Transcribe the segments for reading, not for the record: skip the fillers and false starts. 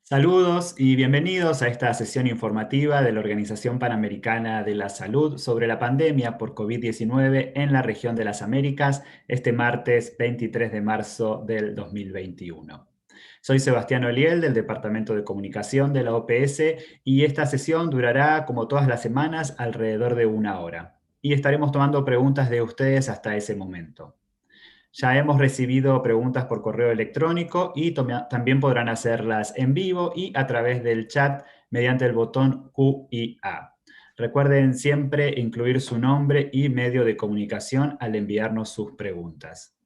Saludos y bienvenidos a esta sesión informativa de la Organización Panamericana de la Salud sobre la pandemia por COVID-19 en la región de las Américas, este martes 23 de marzo del 2021. Soy Sebastián Oliel del Departamento de Comunicación de la OPS y esta sesión durará, como todas las semanas, alrededor de 1 hora. Y estaremos tomando preguntas de ustedes hasta ese momento. Ya hemos recibido preguntas por correo electrónico y también podrán hacerlas en vivo y a través del chat mediante el botón Q y A. Recuerden siempre incluir su nombre y medio de comunicación al enviarnos sus preguntas.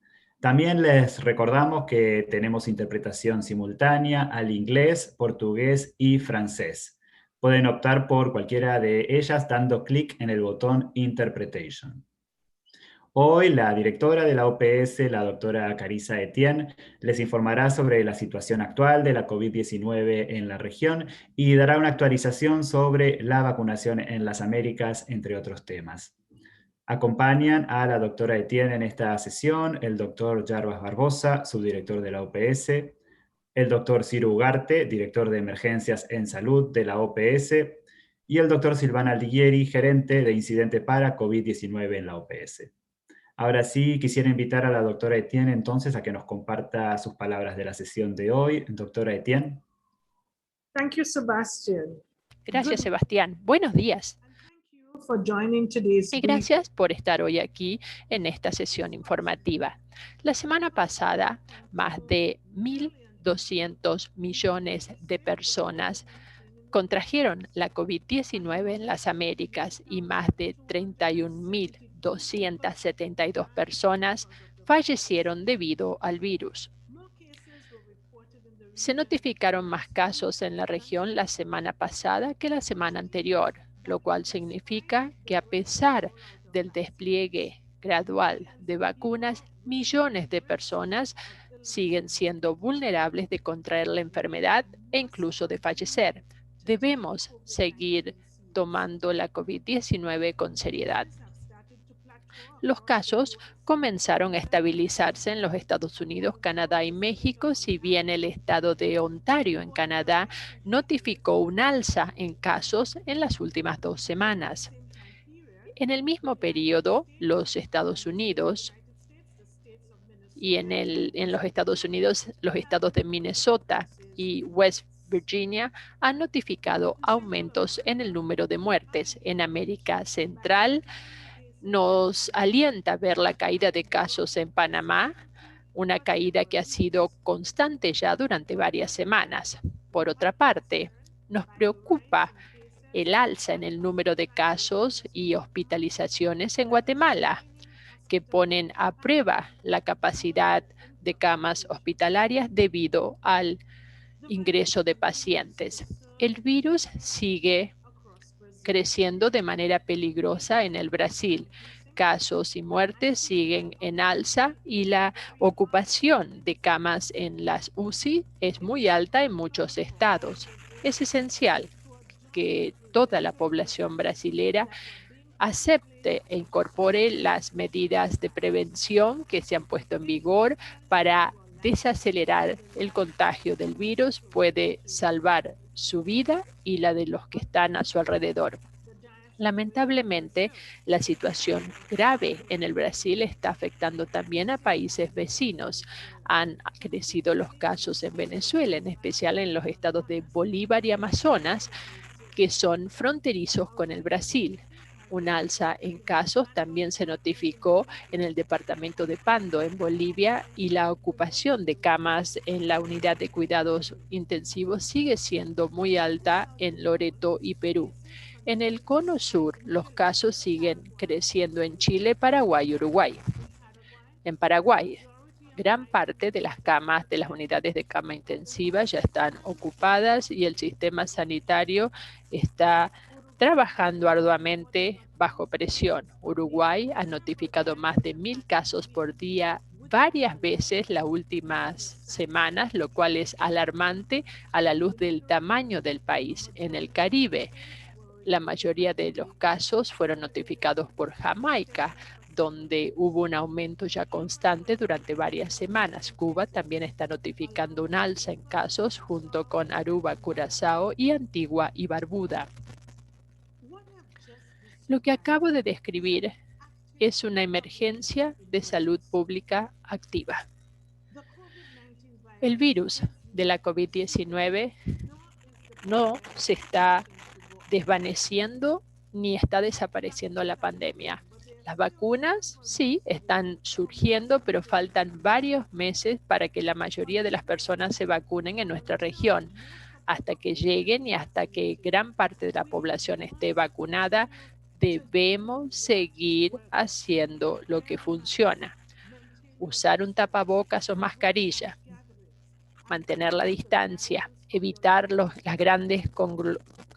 También les recordamos que tenemos interpretación simultánea al inglés, portugués y francés. Pueden optar por cualquiera de ellas dando clic en el botón Interpretation. Hoy la directora de la OPS, la doctora Carissa Etienne, les informará sobre la situación actual de la COVID-19 en la región y dará una actualización sobre la vacunación en las Américas, entre otros temas. Acompañan a la doctora Etienne en esta sesión el doctor Jarbas Barbosa, subdirector de la OPS, el doctor Ciro Ugarte, director de Emergencias en Salud de la OPS, y el doctor Silvana Alighieri, gerente de Incidente para COVID-19 en la OPS. Ahora sí, quisiera invitar a la doctora Etienne entonces a que nos comparta sus palabras de la sesión de hoy. Doctora Etienne. Thank you, Sebastian. Gracias, Sebastián. Buenos días. For joining today's Y gracias por estar hoy aquí en esta sesión informativa. La semana pasada, más de 1.200 millones de personas contrajeron la COVID-19 en las Américas y más de 31.272 personas fallecieron debido al virus. Se notificaron más casos en la región la semana pasada que la semana anterior, lo cual significa que a pesar del despliegue gradual de vacunas, millones de personas siguen siendo vulnerables de contraer la enfermedad e incluso de fallecer. Debemos seguir tomando la COVID-19 con seriedad. Los casos comenzaron a estabilizarse en los Estados Unidos, Canadá y México, si bien el estado de Ontario en Canadá notificó un alza en casos en las últimas 2 semanas. En el mismo periodo, los Estados Unidos y en los Estados Unidos, los estados de Minnesota y West Virginia han notificado aumentos en el número de muertes. En América Central, nos alienta ver la caída de casos en Panamá, una caída que ha sido constante ya durante varias semanas. Por otra parte, nos preocupa el alza en el número de casos y hospitalizaciones en Guatemala, que ponen a prueba la capacidad de camas hospitalarias debido al ingreso de pacientes. El virus sigue creciendo de manera peligrosa en el Brasil. Casos y muertes siguen en alza y la ocupación de camas en las UCI es muy alta en muchos estados. Es esencial que toda la población brasilera acepte e incorpore las medidas de prevención que se han puesto en vigor para desacelerar el contagio del virus, puede salvar su vida y la de los que están a su alrededor. Lamentablemente, la situación grave en el Brasil está afectando también a países vecinos. Han crecido los casos en Venezuela, en especial en los estados de Bolívar y Amazonas, que son fronterizos con el Brasil. Un alza en casos también se notificó en el departamento de Pando, en Bolivia, y la ocupación de camas en la unidad de cuidados intensivos sigue siendo muy alta en Loreto y Perú. En el cono sur, los casos siguen creciendo en Chile, Paraguay y Uruguay. En Paraguay, gran parte de las camas de las unidades de cama intensiva ya están ocupadas y el sistema sanitario está trabajando arduamente bajo presión. Uruguay ha notificado más de 1.000 casos por día varias veces las últimas semanas, lo cual es alarmante a la luz del tamaño del país. En el Caribe, la mayoría de los casos fueron notificados por Jamaica, donde hubo un aumento ya constante durante varias semanas. Cuba también está notificando un alza en casos junto con Aruba, Curazao y Antigua y Barbuda. Lo que acabo de describir es una emergencia de salud pública activa. El virus de la COVID-19 no se está desvaneciendo ni está desapareciendo la pandemia. Las vacunas sí están surgiendo, pero faltan varios meses para que la mayoría de las personas se vacunen en nuestra región. Hasta que lleguen y hasta que gran parte de la población esté vacunada, debemos seguir haciendo lo que funciona. Usar un tapabocas o mascarilla, mantener la distancia, evitar las grandes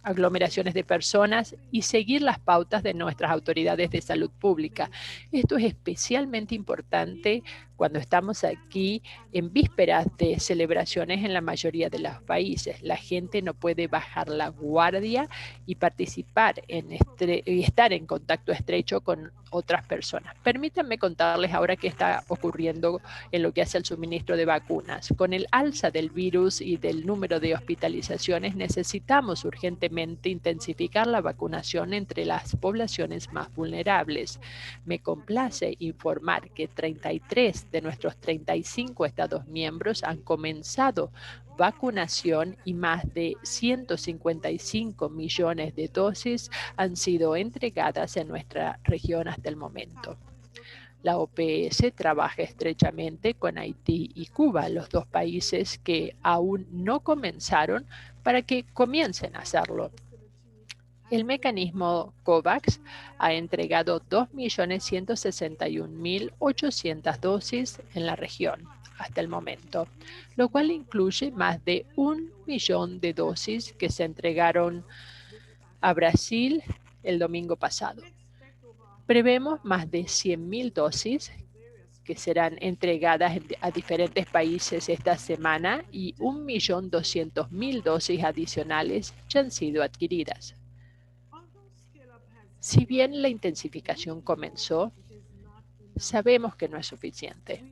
aglomeraciones de personas y seguir las pautas de nuestras autoridades de salud pública. Esto es especialmente importante cuando estamos aquí en vísperas de celebraciones en la mayoría de los países. La gente no puede bajar la guardia y participar y estar en contacto estrecho con otras personas. Permítanme contarles ahora qué está ocurriendo en lo que hace al suministro de vacunas. Con el alza del virus y del número de hospitalizaciones, necesitamos urgentemente intensificar la vacunación entre las poblaciones más vulnerables. Me complace informar que 33 de nuestros 35 Estados miembros han comenzado vacunación y más de 155 millones de dosis han sido entregadas en nuestra región hasta el momento. La OPS trabaja estrechamente con Haití y Cuba, los dos países que aún no comenzaron, para que comiencen a hacerlo. El mecanismo COVAX ha entregado 2.161.800 dosis en la región hasta el momento, lo cual incluye más de 1 millón de dosis que se entregaron a Brasil el domingo pasado. Prevemos más de 100.000 dosis que serán entregadas a diferentes países esta semana y 1.200.000 dosis adicionales ya han sido adquiridas. Si bien la intensificación comenzó, sabemos que no es suficiente.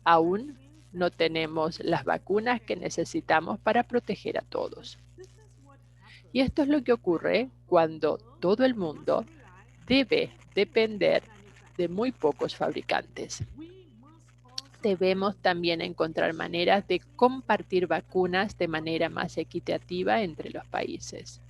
Aún no tenemos las vacunas que necesitamos para proteger a todos. Y esto es lo que ocurre cuando todo el mundo debe depender de muy pocos fabricantes. Debemos también encontrar maneras de compartir vacunas de manera más equitativa entre los países.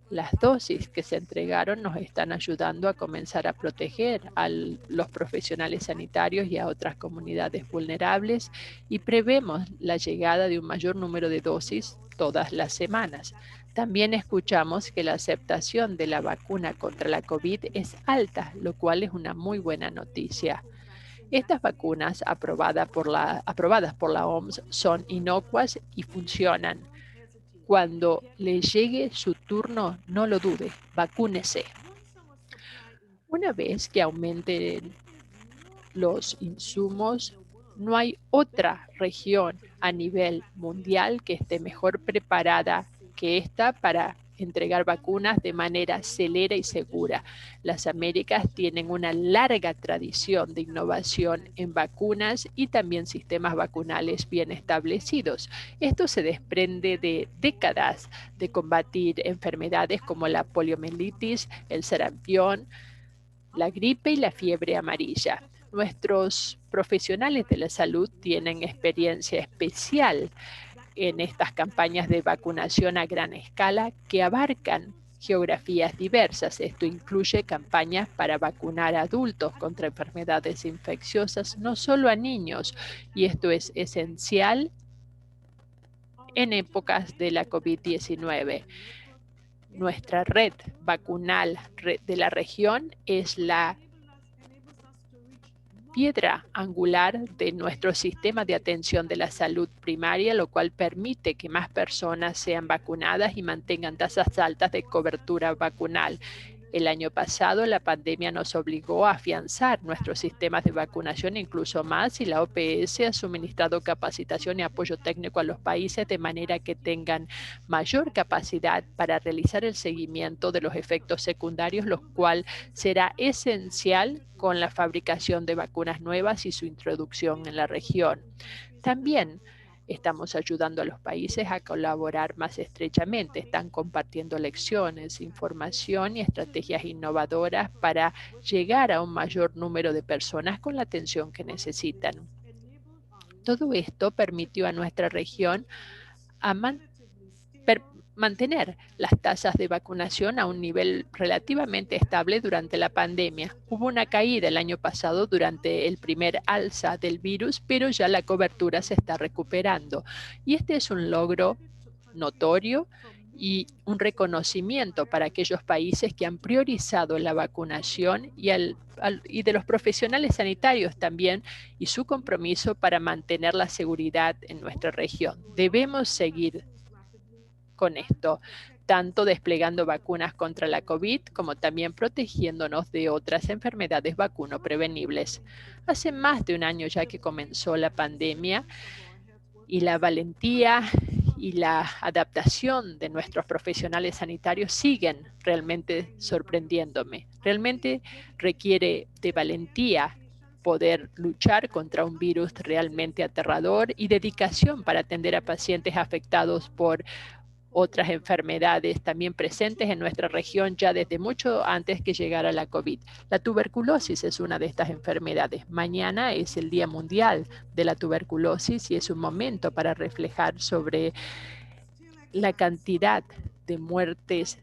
Las dosis que se entregaron nos están ayudando a comenzar a proteger a los profesionales sanitarios y a otras comunidades vulnerables y prevemos la llegada de un mayor número de dosis todas las semanas. También escuchamos que la aceptación de la vacuna contra la COVID es alta, lo cual es una muy buena noticia. Estas vacunas aprobadas por la OMS son inocuas y funcionan. Cuando le llegue su turno, no lo dude, vacúnese. Una vez que aumenten los insumos, no hay otra región a nivel mundial que esté mejor preparada que esta para entregar vacunas de manera celera y segura. Las Américas tienen una larga tradición de innovación en vacunas y también sistemas vacunales bien establecidos. Esto se desprende de décadas de combatir enfermedades como la poliomielitis, el sarampión, la gripe y la fiebre amarilla. Nuestros profesionales de la salud tienen experiencia especial en estas campañas de vacunación a gran escala que abarcan geografías diversas. Esto incluye campañas para vacunar a adultos contra enfermedades infecciosas, no solo a niños, y esto es esencial en épocas de la COVID-19. Nuestra red vacunal de la región es la piedra angular de nuestro sistema de atención de la salud primaria, lo cual permite que más personas sean vacunadas y mantengan tasas altas de cobertura vacunal. El año pasado, la pandemia nos obligó a afianzar nuestros sistemas de vacunación incluso más, y la OPS ha suministrado capacitación y apoyo técnico a los países de manera que tengan mayor capacidad para realizar el seguimiento de los efectos secundarios, lo cual será esencial con la fabricación de vacunas nuevas y su introducción en la región. También estamos ayudando a los países a colaborar más estrechamente. Están compartiendo lecciones, información y estrategias innovadoras para llegar a un mayor número de personas con la atención que necesitan. Todo esto permitió a nuestra región mantener las tasas de vacunación a un nivel relativamente estable durante la pandemia. Hubo una caída el año pasado durante el primer alza del virus, pero ya la cobertura se está recuperando. Y este es un logro notorio y un reconocimiento para aquellos países que han priorizado la vacunación y de los profesionales sanitarios también, y su compromiso para mantener la seguridad en nuestra región. Debemos seguir con esto, tanto desplegando vacunas contra la COVID como también protegiéndonos de otras enfermedades vacuno-prevenibles. Hace más de un año ya que comenzó la pandemia, y la valentía y la adaptación de nuestros profesionales sanitarios siguen realmente sorprendiéndome. Realmente requiere de valentía poder luchar contra un virus realmente aterrador y dedicación para atender a pacientes afectados por otras enfermedades también presentes en nuestra región ya desde mucho antes que llegara la COVID. La tuberculosis es una de estas enfermedades. Mañana es el Día Mundial de la Tuberculosis y es un momento para reflejar sobre la cantidad de muertes,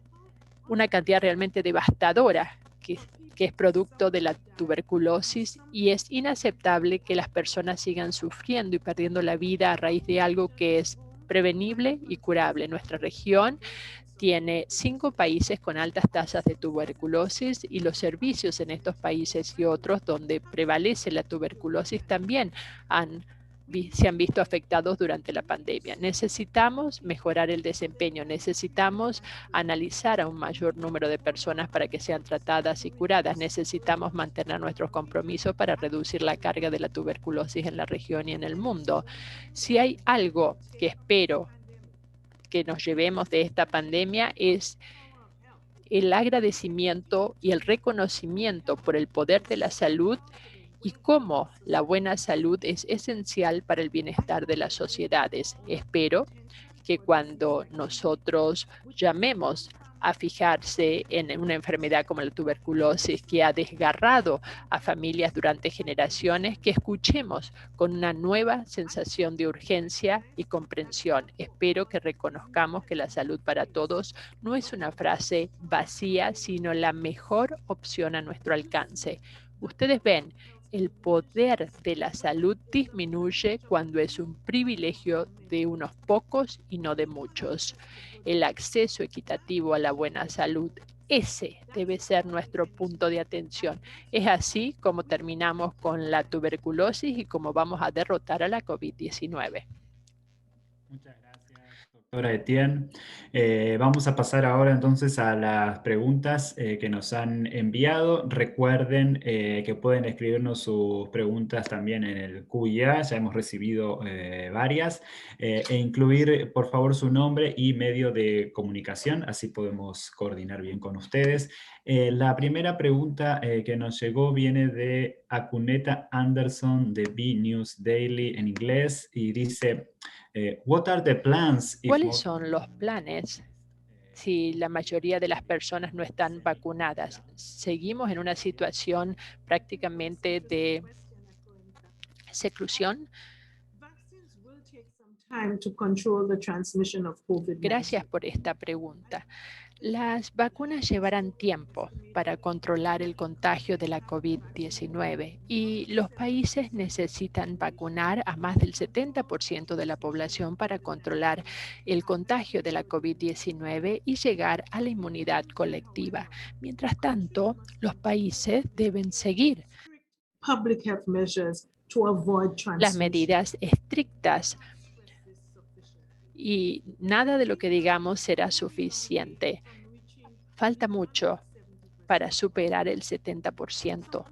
una cantidad realmente devastadora que es producto de la tuberculosis, y es inaceptable que las personas sigan sufriendo y perdiendo la vida a raíz de algo que es prevenible y curable. Nuestra región tiene 5 países con altas tasas de tuberculosis, y los servicios en estos países y otros donde prevalece la tuberculosis también se han visto afectados durante la pandemia. Necesitamos mejorar el desempeño, necesitamos analizar a un mayor número de personas para que sean tratadas y curadas, necesitamos mantener nuestros compromisos para reducir la carga de la tuberculosis en la región y en el mundo. Si hay algo que espero que nos llevemos de esta pandemia, es el agradecimiento y el reconocimiento por el poder de la salud y cómo la buena salud es esencial para el bienestar de las sociedades. Espero que cuando nosotros llamemos a fijarse en una enfermedad como la tuberculosis que ha desgarrado a familias durante generaciones, que escuchemos con una nueva sensación de urgencia y comprensión. Espero que reconozcamos que la salud para todos no es una frase vacía, sino la mejor opción a nuestro alcance. Ustedes ven, el poder de la salud disminuye cuando es un privilegio de unos pocos y no de muchos. El acceso equitativo a la buena salud, ese debe ser nuestro punto de atención. Es así como terminamos con la tuberculosis y como vamos a derrotar a la COVID-19. Muchas gracias, doctora Etienne. Vamos a pasar ahora entonces a las preguntas que nos han enviado. Recuerden que pueden escribirnos sus preguntas también en el QIA, ya hemos recibido varias, e incluir por favor su nombre y medio de comunicación, así podemos coordinar bien con ustedes. La primera pregunta que nos llegó viene de Akuneta Anderson de B News Daily en inglés y dice: what are the plans if ¿Cuáles son los planes si la mayoría de las personas no están vacunadas? Seguimos en una situación prácticamente de seclusión. Gracias por esta pregunta. Las vacunas llevarán tiempo para controlar el contagio de la COVID-19 y los países necesitan vacunar a más del 70% de la población para controlar el contagio de la COVID-19 y llegar a la inmunidad colectiva. Mientras tanto, los países deben seguir las medidas estrictas y nada de lo que digamos será suficiente. Falta mucho para superar el 70%.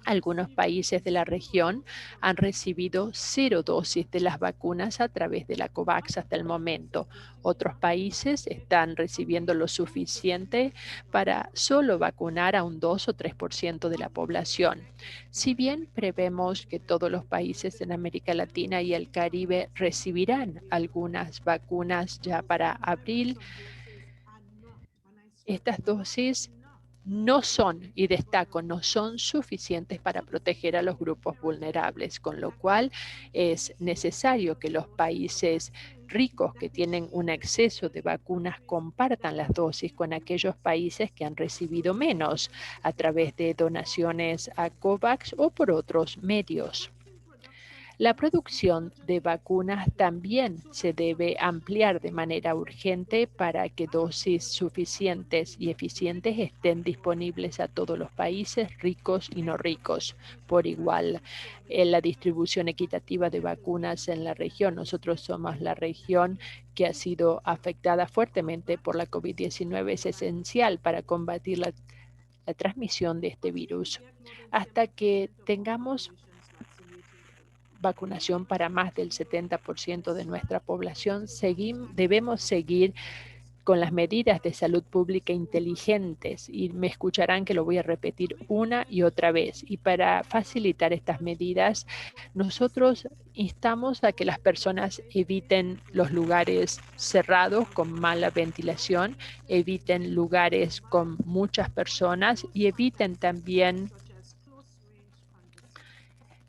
Algunos países de la región han recibido 0 dosis de las vacunas a través de la COVAX hasta el momento. Otros países están recibiendo lo suficiente para solo vacunar a un 2 o 3% de la población. Si bien prevemos que todos los países en América Latina y el Caribe recibirán algunas vacunas ya para abril, estas dosis no son, y destaco, no son suficientes para proteger a los grupos vulnerables, con lo cual es necesario que los países ricos que tienen un exceso de vacunas compartan las dosis con aquellos países que han recibido menos a través de donaciones a COVAX o por otros medios. La producción de vacunas también se debe ampliar de manera urgente para que dosis suficientes y eficientes estén disponibles a todos los países, ricos y no ricos, por igual. La distribución equitativa de vacunas en la región. Nosotros somos la región que ha sido afectada fuertemente por la COVID-19. Es esencial para combatir la transmisión de este virus. Hasta que tengamos vacunación para más del 70% de nuestra población, debemos seguir con las medidas de salud pública inteligentes, y me escucharán que lo voy a repetir una y otra vez. Y para facilitar estas medidas, nosotros instamos a que las personas eviten los lugares cerrados con mala ventilación, eviten lugares con muchas personas y eviten también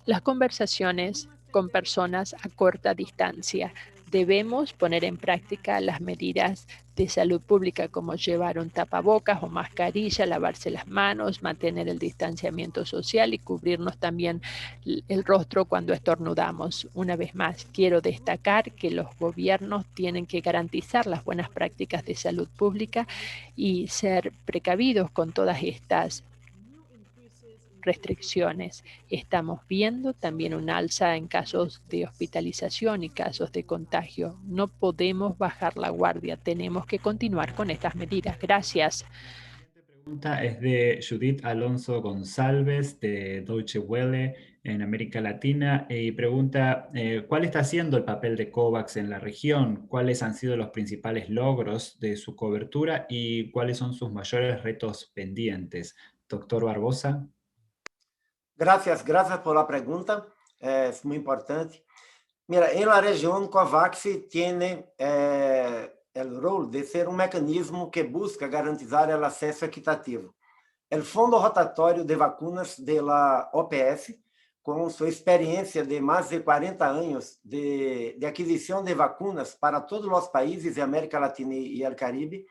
las conversaciones con personas a corta distancia. Debemos poner en práctica las medidas de salud pública como llevar un tapabocas o mascarilla, lavarse las manos, mantener el distanciamiento social y cubrirnos también el rostro cuando estornudamos. Una vez más, quiero destacar que los gobiernos tienen que garantizar las buenas prácticas de salud pública y ser precavidos con todas estas restricciones. Estamos viendo también un alza en casos de hospitalización y casos de contagio. No podemos bajar la guardia, tenemos que continuar con estas medidas. Gracias. La pregunta es de Judith Alonso González de Deutsche Welle en América Latina y pregunta ¿cuál está siendo el papel de COVAX en la región? ¿Cuáles han sido los principales logros de su cobertura y cuáles son sus mayores retos pendientes? Doctor Barbosa. Gracias por la pregunta, es muy importante. Mira, en la región COVAX tiene el rol de ser un mecanismo que busca garantizar el acceso equitativo. El Fondo Rotatório de Vacunas de la OPS, con su experiencia de más de 40 años de adquisición de vacunas para todos los países de América Latina y el Caribe,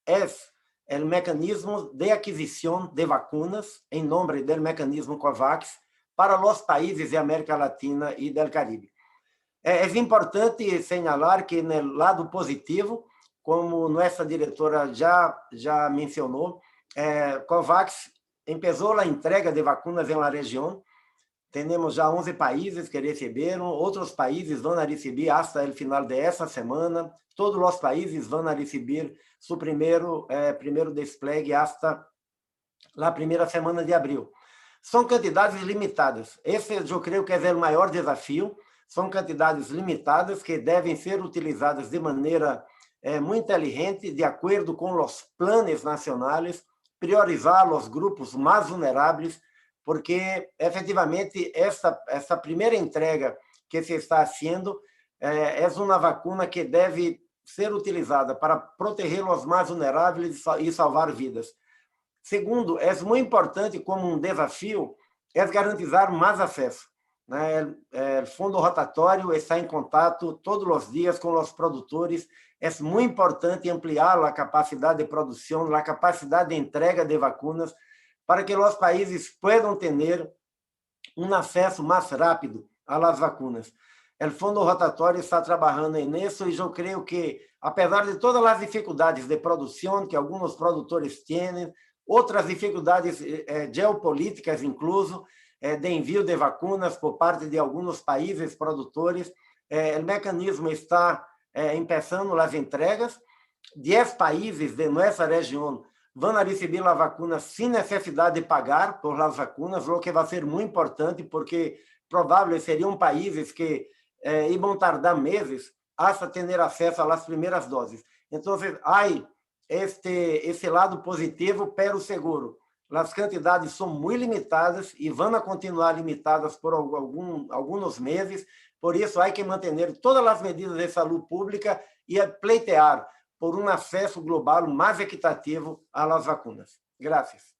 es el mecanismo de adquisición de vacunas en nombre del mecanismo COVAX para los países de América Latina y del Caribe. Es importante señalar que en el lado positivo, como nuestra directora ya mencionó, COVAX empezó la entrega de vacunas en la región. Tenemos ya 11 países que reciberam, otros países van a recibir hasta el final de esta semana. Todos los países van a recibir su primero despliegue hasta la primera semana de abril. Son cantidades limitadas. Esse eu creio que é o maior desafio. São cantidades limitadas que devem ser utilizadas de maneira muito inteligente, de acordo com os planos nacionais, priorizar os grupos mais vulneráveis, porque, efetivamente, essa primeira entrega que se está fazendo é uma vacuna que deve ser utilizada para proteger os mais vulneráveis e salvar vidas. Segundo, é muito importante, como um desafio, é garantizar mais acesso. O Fundo Rotatório está em contato todos os dias com os produtores. É muito importante ampliar a capacidade de produção, a capacidade de entrega de vacunas, para que os países possam ter um acesso mais rápido às vacunas. O Fundo Rotatório está trabalhando nisso e eu creio que, apesar de todas as dificuldades de produção que alguns produtores têm, outras dificuldades geopolíticas, incluso, de envio de vacunas por parte de alguns países produtores, o mecanismo está começando as entregas. 10 países de nossa região van a recibir la vacuna sin necesidad de pagar por las vacunas, lo que va a ser muy importante porque probable serían países que iban a tardar meses hasta tener acceso a las primeras dosis. Entonces, hay ese lado positivo, pero seguro. As quantidades são muito limitadas e vão continuar limitadas por alguns meses. Por isso, há que manter todas as medidas de saúde pública e pleitear por um acesso global mais equitativo às vacunas. Gracias.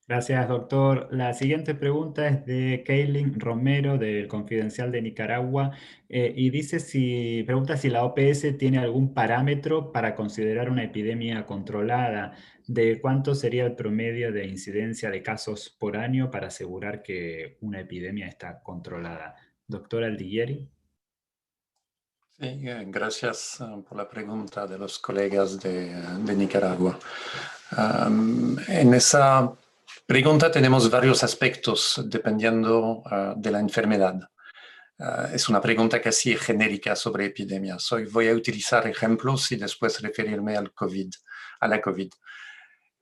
Gracias, doctor. La siguiente pregunta es de Kaylin Romero, del Confidencial de Nicaragua, y pregunta si la OPS tiene algún parámetro para considerar una epidemia controlada. ¿De cuánto sería el promedio de incidencia de casos por año para asegurar que una epidemia está controlada? Doctor Aldiguieri. Sí, gracias por la pregunta de los colegas de Nicaragua. En esa pregunta tenemos varios aspectos dependiendo de la enfermedad. Es una pregunta casi genérica sobre epidemias. Hoy voy a utilizar ejemplos y después referirme a la COVID.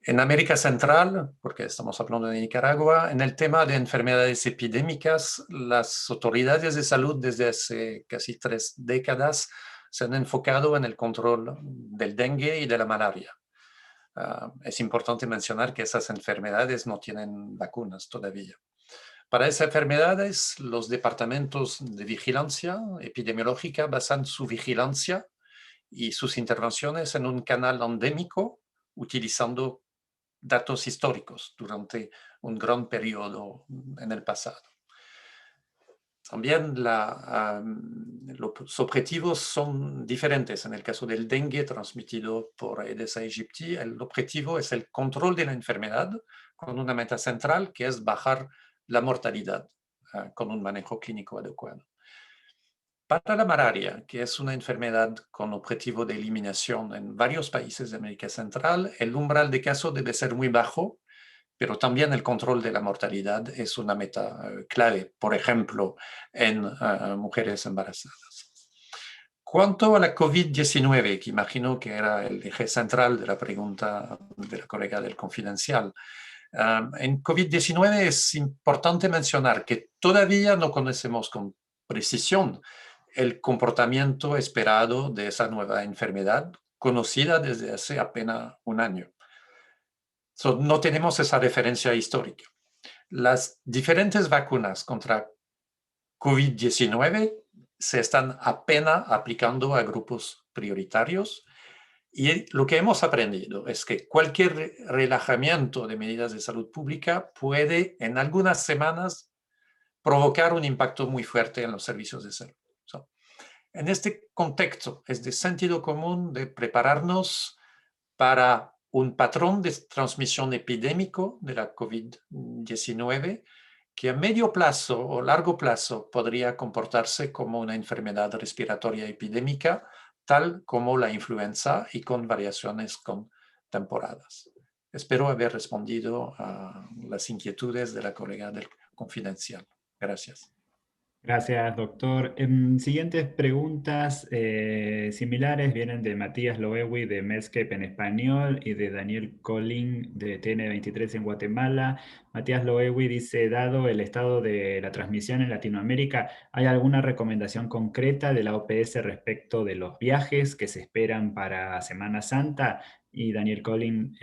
En América Central, porque estamos hablando de Nicaragua, en el tema de enfermedades epidémicas, las autoridades de salud desde hace casi 3 décadas se han enfocado en el control del dengue y de la malaria. Es importante mencionar que esas enfermedades no tienen vacunas todavía. Para esas enfermedades, los departamentos de vigilancia epidemiológica basan su vigilancia y sus intervenciones en un canal endémico utilizando datos históricos durante un gran periodo en el pasado. También los objetivos son diferentes. En el caso del dengue transmitido por Aedes aegypti, el objetivo es el control de la enfermedad con una meta central que es bajar la mortalidad con un manejo clínico adecuado. Para la malaria, que es una enfermedad con objetivo de eliminación en varios países de América Central, el umbral de caso debe ser muy bajo, pero también el control de la mortalidad es una meta clave, por ejemplo, en mujeres embarazadas. Cuanto a la COVID-19, que imagino que era el eje central de la pregunta de la colega del Confidencial, en COVID-19 es importante mencionar que todavía no conocemos con precisión el comportamiento esperado de esa nueva enfermedad, conocida desde hace apenas un año. No tenemos esa referencia histórica. Las diferentes vacunas contra COVID-19 se están apenas aplicando a grupos prioritarios y lo que hemos aprendido es que cualquier relajamiento de medidas de salud pública puede en algunas semanas provocar un impacto muy fuerte en los servicios de salud. En este contexto es de sentido común de prepararnos para un patrón de transmisión epidémico de la COVID-19 que a medio plazo o largo plazo podría comportarse como una enfermedad respiratoria epidémica, tal como la influenza y con variaciones con temporadas. Espero haber respondido a las inquietudes de la colega del Confidencial. Gracias. Gracias, doctor. Siguientes preguntas similares vienen de Matías Loewi de Medscape en español y de Daniel Colín de TN23 en Guatemala. Matías Loewi dice, dado el estado de la transmisión en Latinoamérica, ¿hay alguna recomendación concreta de la OPS respecto de los viajes que se esperan para Semana Santa? Y Daniel Colín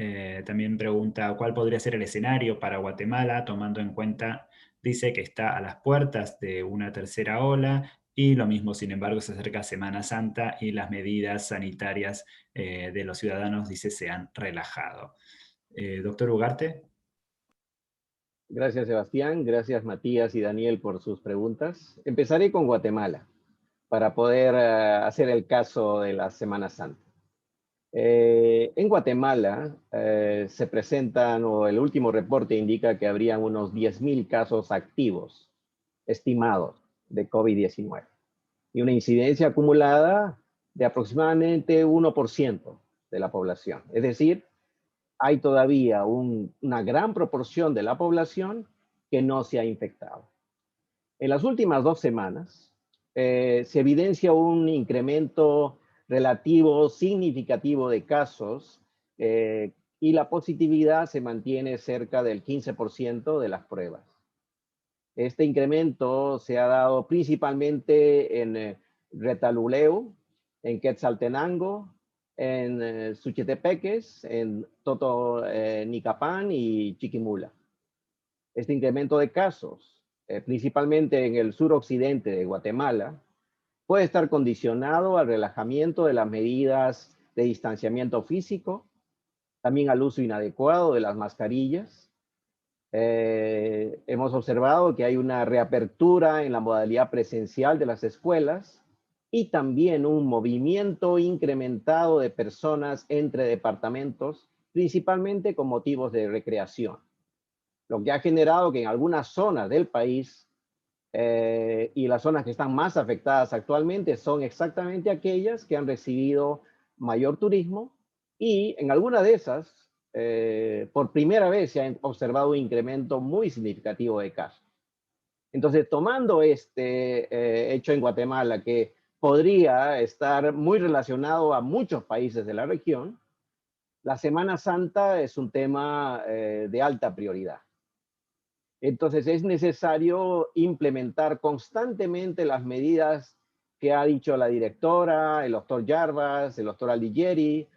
también pregunta, ¿cuál podría ser el escenario para Guatemala tomando en cuenta... Dice que está a las puertas de una tercera ola y lo mismo, sin embargo, se acerca Semana Santa y las medidas sanitarias de los ciudadanos, dice, se han relajado. Doctor Ugarte. Gracias, Sebastián. Gracias, Matías y Daniel, por sus preguntas. Empezaré con Guatemala para poder hacer el caso de la Semana Santa. En Guatemala se presentan, o el último reporte indica que habrían unos 10,000 casos activos estimados de COVID-19 y una incidencia acumulada de aproximadamente 1% de la población. Es decir, hay todavía una gran proporción de la población que no se ha infectado. En las últimas 2 semanas se evidencia un incremento relativo significativo de casos y la positividad se mantiene cerca del 15% de las pruebas. Este incremento se ha dado principalmente en Retalhuleu, en Quetzaltenango, en Suchitepeques, en Totonicapán y Chiquimula. Este incremento de casos, principalmente en el suroccidente de Guatemala, puede estar condicionado al relajamiento de las medidas de distanciamiento físico, también al uso inadecuado de las mascarillas. Hemos observado que hay una reapertura en la modalidad presencial de las escuelas y también un movimiento incrementado de personas entre departamentos, principalmente con motivos de recreación, lo que ha generado que en algunas zonas del país y las zonas que están más afectadas actualmente son exactamente aquellas que han recibido mayor turismo, y en alguna de esas, por primera vez se ha observado un incremento muy significativo de casos. Entonces, tomando este hecho en Guatemala, que podría estar muy relacionado a muchos países de la región, la Semana Santa es un tema de alta prioridad. Entonces, es necesario implementar constantemente las medidas que ha dicho la directora, el doctor Yarvas, el doctor Alighieri,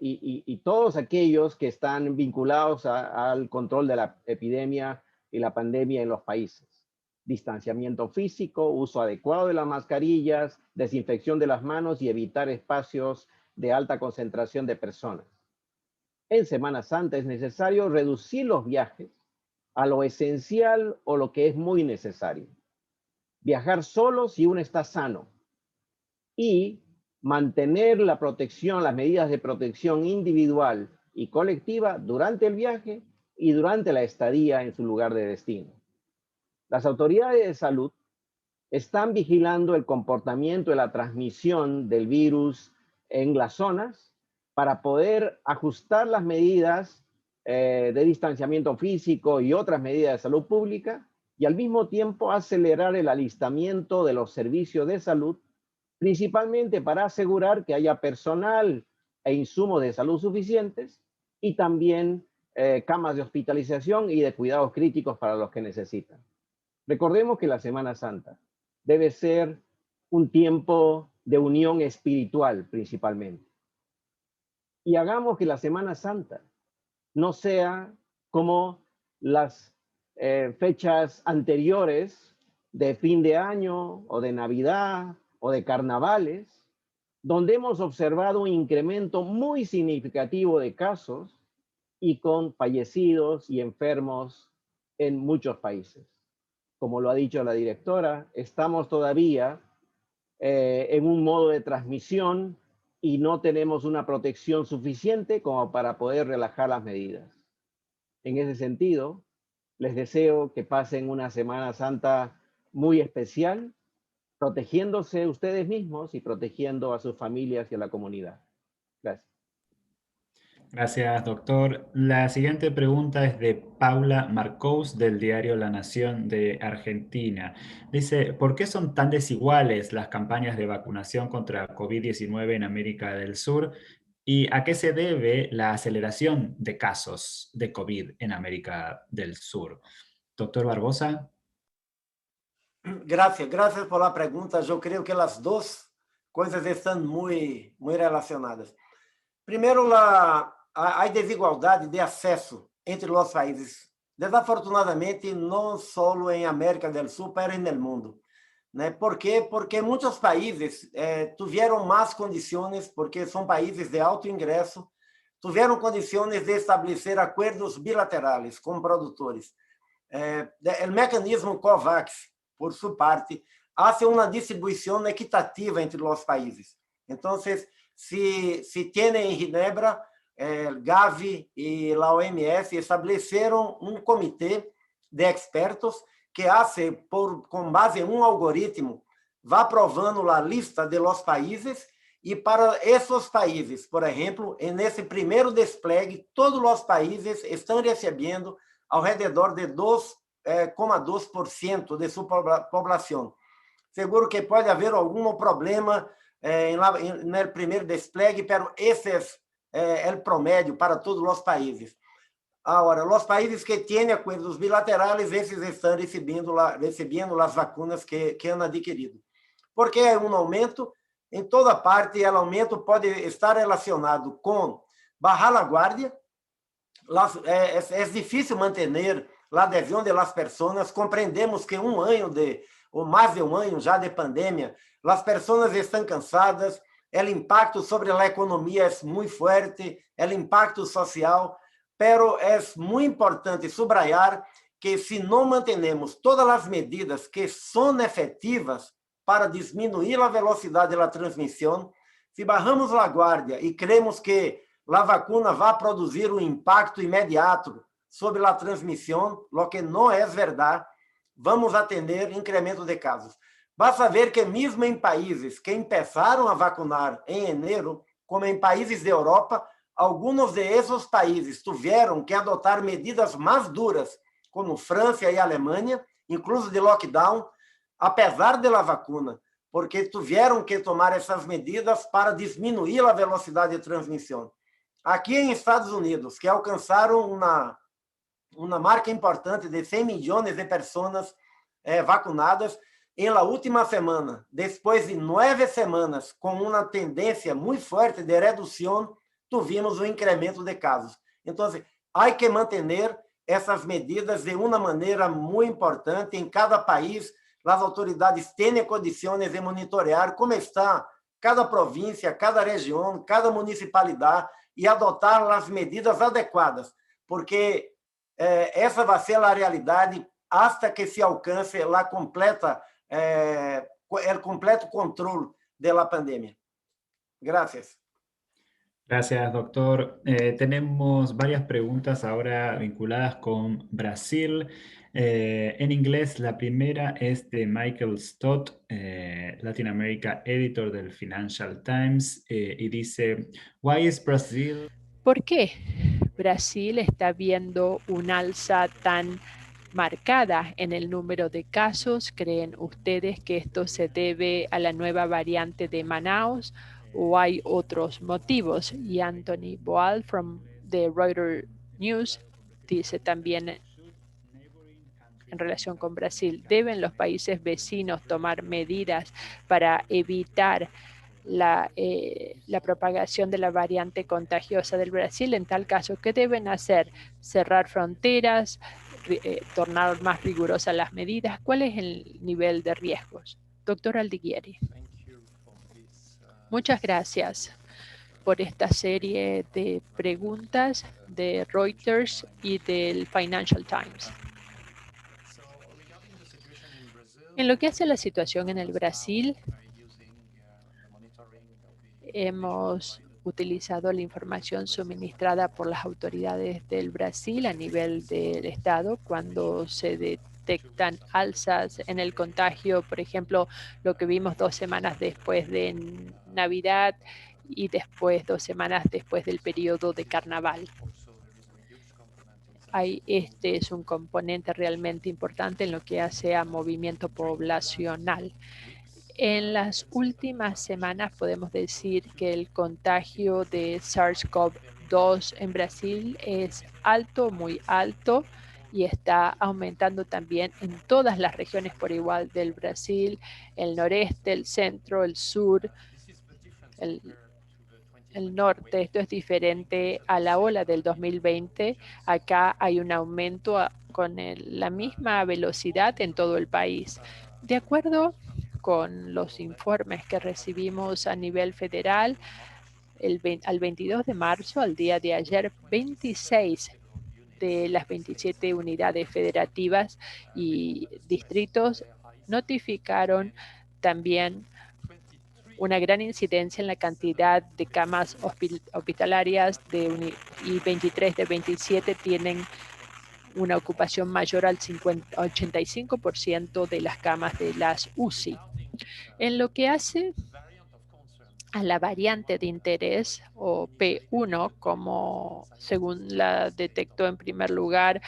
y todos aquellos que están vinculados al control de la epidemia y la pandemia en los países. Distanciamiento físico, uso adecuado de las mascarillas, desinfección de las manos y evitar espacios de alta concentración de personas. En Semana Santa es necesario reducir los viajes a lo esencial o lo que es muy necesario. Viajar solo si uno está sano y mantener la protección, las medidas de protección individual y colectiva durante el viaje y durante la estadía en su lugar de destino. Las autoridades de salud están vigilando el comportamiento de la transmisión del virus en las zonas para poder ajustar las medidas de distanciamiento físico y otras medidas de salud pública, y al mismo tiempo acelerar el alistamiento de los servicios de salud, principalmente para asegurar que haya personal e insumos de salud suficientes y también camas de hospitalización y de cuidados críticos para los que necesitan. Recordemos que la Semana Santa debe ser un tiempo de unión espiritual principalmente. Y hagamos que la Semana Santa no sea como las fechas anteriores de fin de año o de Navidad o de carnavales, donde hemos observado un incremento muy significativo de casos y con fallecidos y enfermos en muchos países. Como lo ha dicho la directora, estamos todavía en un modo de transmisión y no tenemos una protección suficiente como para poder relajar las medidas. En ese sentido, les deseo que pasen una Semana Santa muy especial, protegiéndose ustedes mismos y protegiendo a sus familias y a la comunidad. Gracias. Gracias, doctor. La siguiente pregunta es de Paula Marcous, del diario La Nación de Argentina. Dice, ¿por qué son tan desiguales las campañas de vacunación contra COVID-19 en América del Sur? ¿Y a qué se debe la aceleración de casos de COVID en América del Sur? Doctor Barbosa. Gracias por la pregunta. Yo creo que las dos cosas están muy relacionadas. Primero, hay desigualdad de acesso entre los países. Desafortunadamente, no solo en América del Sur, pero en el mundo. ¿Por qué? Porque muchos países tuvieron más condiciones, porque son países de alto ingreso, tuvieron condiciones de establecer acuerdos bilaterales con productores. El mecanismo COVAX, por su parte, hace una distribución equitativa entre los países. Entonces, si tienen en Ginebra, el Gavi y la OMS establecieron un comité de expertos que hace, con base en un algoritmo, va aprovando la lista de los países, y para esos países, por ejemplo, en ese primer despliegue, todos los países están recibiendo alrededor de 2,2% de su población. Seguro que puede haber algum problema en el primer despliegue, pero esses el promedio para todos los países. Ahora, los países que têm acordos bilaterais, esses estão recebendo as vacinas que han adquirido. Porque é um aumento em toda parte, e o aumento pode estar relacionado com bajar a guarda. É difícil manter a adesão das pessoas. Compreendemos que ou mais de um ano já de pandemia, as pessoas estão cansadas, o impacto sobre a economia é muito forte, o impacto social. Pero é muito importante subrayar que se não mantenemos todas as medidas que são efetivas para diminuir a velocidade da transmissão, se barramos a guarda e cremos que a vacuna vai produzir um impacto imediato sobre a transmissão, o que não é verdade, vamos atender incremento de casos. Basta ver que mesmo em países que começaram a vacinar em enero, como em países da Europa, alguns de esses países tiveram que adotar medidas mais duras, como França e Alemanha, incluso de lockdown, apesar da vacuna, porque tiveram que tomar essas medidas para diminuir a velocidade de transmissão. Aqui em Estados Unidos, que alcançaram uma marca importante de 100 milhões de pessoas vacunadas, em la última semana, depois de 9 semanas, com uma tendência muito forte de redução, tivemos um incremento de casos. Então, há que manter essas medidas de uma maneira muito importante em cada país. As autoridades têm condições de monitorear como está cada província, cada região, cada municipalidade e adotar as medidas adequadas, porque essa vai ser a realidade hasta que se alcance o completo controle da pandemia. Gracias. Gracias, doctor. Tenemos varias preguntas ahora vinculadas con Brasil. En inglés, la primera es de Michael Stott, Latin America Editor del Financial Times, y dice, Why is Brazil? ¿Por qué Brasil está viendo un alza tan marcada en el número de casos? ¿Creen ustedes que esto se debe a la nueva variante de Manaus o hay otros motivos? Y Anthony Boal de Reuters News dice también en relación con Brasil, ¿deben los países vecinos tomar medidas para evitar la propagación de la variante contagiosa del Brasil? En tal caso, ¿qué deben hacer? ¿Cerrar fronteras? ¿Tornar más rigurosas las medidas? ¿Cuál es el nivel de riesgos? Doctor Aldiguieri. Muchas gracias por esta serie de preguntas de Reuters y del Financial Times. En lo que hace a la situación en el Brasil, hemos utilizado la información suministrada por las autoridades del Brasil a nivel del Estado cuando se detectan alzas en el contagio, por ejemplo, lo que vimos 2 semanas después de Navidad y después 2 semanas después del periodo de Carnaval. Este es un componente realmente importante en lo que hace a movimiento poblacional. En las últimas semanas podemos decir que el contagio de SARS-CoV-2 en Brasil es alto, muy alto, y está aumentando también en todas las regiones por igual del Brasil, el noreste, el centro, el sur, el norte. Esto es diferente a la ola del 2020. Acá hay un aumento con la misma velocidad en todo el país. De acuerdo con los informes que recibimos a nivel federal, al 22 de marzo, al día de ayer, 26 de las 27 unidades federativas y distritos notificaron también una gran incidencia en la cantidad de camas hospitalarias y 23 de 27 tienen una ocupación mayor al 85% de las camas de las UCI. En lo que hace a la variante de interés, o P1, como según se detectó en primer lugar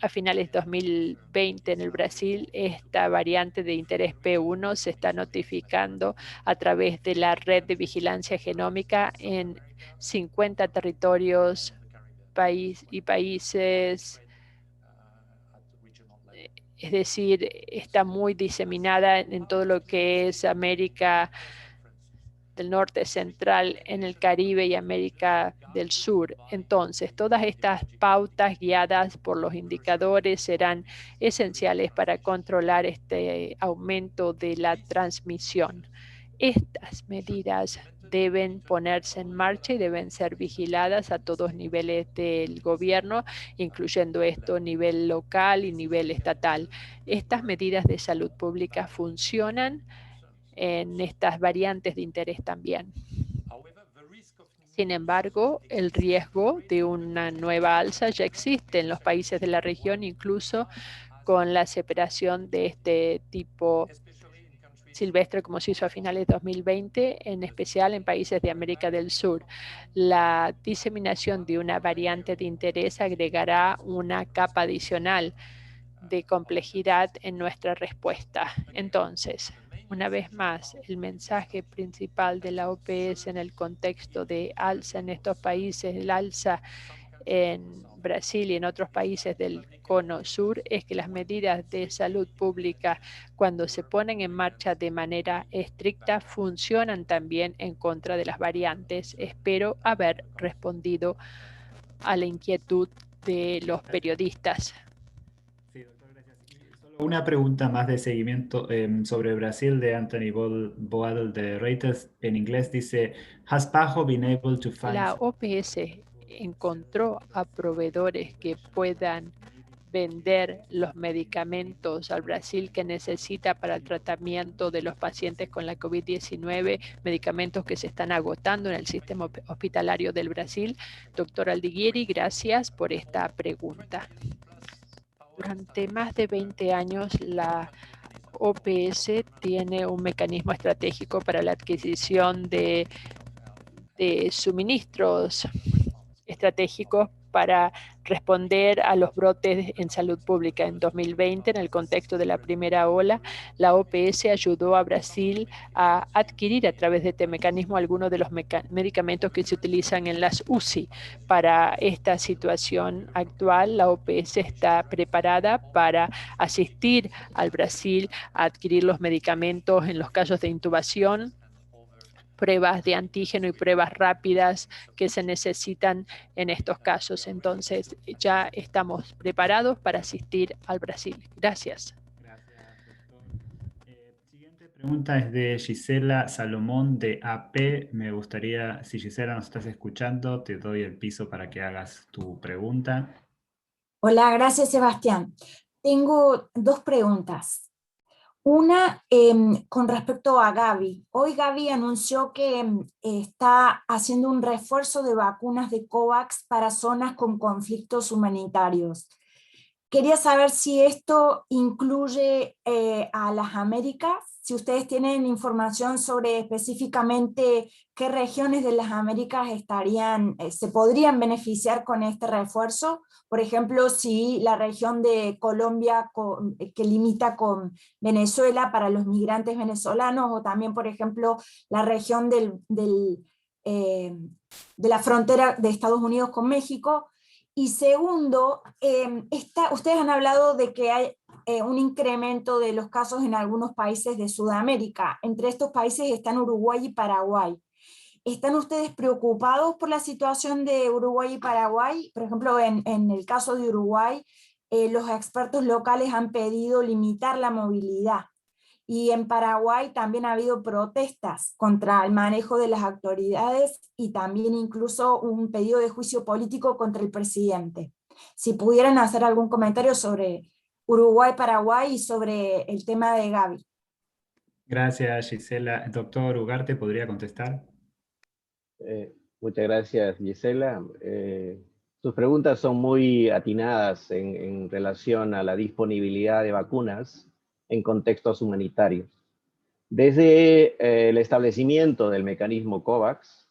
a finales de 2020 en el Brasil, esta variante de interés P1 se está notificando a través de la red de vigilancia genómica en 50 territorios y países. Es decir, está muy diseminada en todo lo que es América del Norte, Central, en el Caribe y América del Sur. Entonces, todas estas pautas guiadas por los indicadores serán esenciales para controlar este aumento de la transmisión. Estas medidas deben ponerse en marcha y deben ser vigiladas a todos niveles del gobierno, incluyendo esto nivel local y nivel estatal. Estas medidas de salud pública funcionan en estas variantes de interés también. Sin embargo, el riesgo de una nueva alza ya existe en los países de la región, incluso con la separación de este tipo silvestre como se hizo a finales de 2020, en especial en países de América del Sur. La diseminación de una variante de interés agregará una capa adicional de complejidad en nuestra respuesta. Entonces, una vez más, el mensaje principal de la OPS en el contexto de alza en estos países, el alza en Brasil y en otros países del cono sur, es que las medidas de salud pública, cuando se ponen en marcha de manera estricta, funcionan también en contra de las variantes. Espero haber respondido a la inquietud de los periodistas. Sí, doctor, gracias. Y solo una pregunta más de seguimiento sobre Brasil de Anthony Boadl de Reuters. En inglés dice, ¿Has Pajo been able to find... La OPS encontró a proveedores que puedan vender los medicamentos al Brasil que necesita para el tratamiento de los pacientes con la COVID-19, medicamentos que se están agotando en el sistema hospitalario del Brasil? Doctor Aldiguieri, gracias por esta pregunta. Durante más de 20 años, la OPS tiene un mecanismo estratégico para la adquisición de suministros estratégicos para responder a los brotes en salud pública. En 2020, en el contexto de la primera ola, la OPS ayudó a Brasil a adquirir a través de este mecanismo algunos de los medicamentos que se utilizan en las UCI. Para esta situación actual, la OPS está preparada para asistir al Brasil a adquirir los medicamentos en los casos de intubación, pruebas de antígeno y pruebas rápidas que se necesitan en estos casos. Entonces, ya estamos preparados para asistir al Brasil. Gracias. Gracias, doctor. Siguiente pregunta es de Gisela Salomón de AP. Me gustaría, si Gisela nos estás escuchando, te doy el piso para que hagas tu pregunta. Hola, gracias Sebastián. Tengo dos preguntas. Una con respecto a Gavi. Hoy Gavi anunció que está haciendo un refuerzo de vacunas de COVAX para zonas con conflictos humanitarios. Quería saber si esto incluye a las Américas, si ustedes tienen información sobre específicamente qué regiones de las Américas se podrían beneficiar con este refuerzo. Por ejemplo, si la región de Colombia que limita con Venezuela para los migrantes venezolanos, o también, por ejemplo, la región de la frontera de Estados Unidos con México. Y segundo, ustedes han hablado de que hay un incremento de los casos en algunos países de Sudamérica. Entre estos países están Uruguay y Paraguay. ¿Están ustedes preocupados por la situación de Uruguay y Paraguay? Por ejemplo, en el caso de Uruguay, los expertos locales han pedido limitar la movilidad. Y en Paraguay también ha habido protestas contra el manejo de las autoridades y también incluso un pedido de juicio político contra el presidente. Si pudieran hacer algún comentario sobre Uruguay, Paraguay y sobre el tema de Gavi. Gracias, Gisela. Doctor Ugarte, ¿podría contestar? Muchas gracias, Gisela. Sus preguntas son muy atinadas en relación a la disponibilidad de vacunas en contextos humanitarios. Desde el establecimiento del mecanismo COVAX,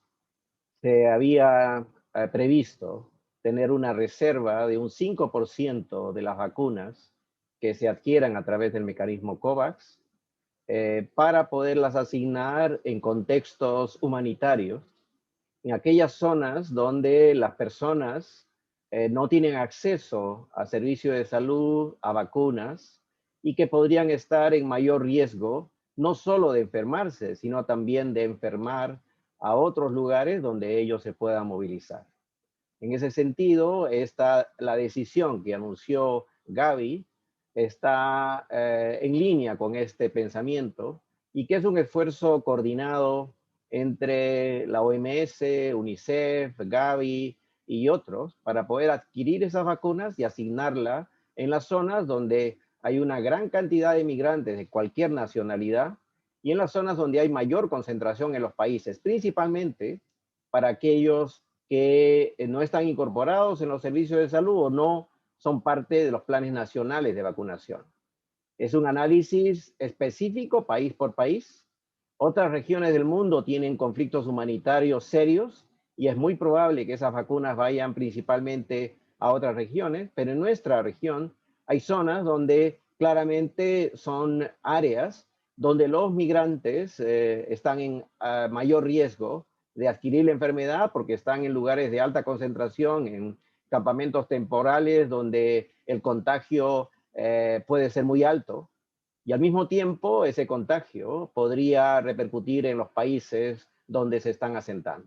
se había previsto tener una reserva de un 5% de las vacunas que se adquieran a través del mecanismo COVAX para poderlas asignar en contextos humanitarios, en aquellas zonas donde las personas no tienen acceso a servicios de salud, a vacunas, y que podrían estar en mayor riesgo, no solo de enfermarse, sino también de enfermar a otros lugares donde ellos se puedan movilizar. En ese sentido, la decisión que anunció Gavi está en línea con este pensamiento y que es un esfuerzo coordinado entre la OMS, UNICEF, Gavi y otros para poder adquirir esas vacunas y asignarlas en las zonas donde hay una gran cantidad de migrantes de cualquier nacionalidad y en las zonas donde hay mayor concentración en los países, principalmente para aquellos que no están incorporados en los servicios de salud o no son parte de los planes nacionales de vacunación. Es un análisis específico país por país. Otras regiones del mundo tienen conflictos humanitarios serios y es muy probable que esas vacunas vayan principalmente a otras regiones, pero en nuestra región hay zonas donde claramente son áreas donde los migrantes están en mayor riesgo de adquirir la enfermedad porque están en lugares de alta concentración, en campamentos temporales donde el contagio puede ser muy alto. Y al mismo tiempo, ese contagio podría repercutir en los países donde se están asentando,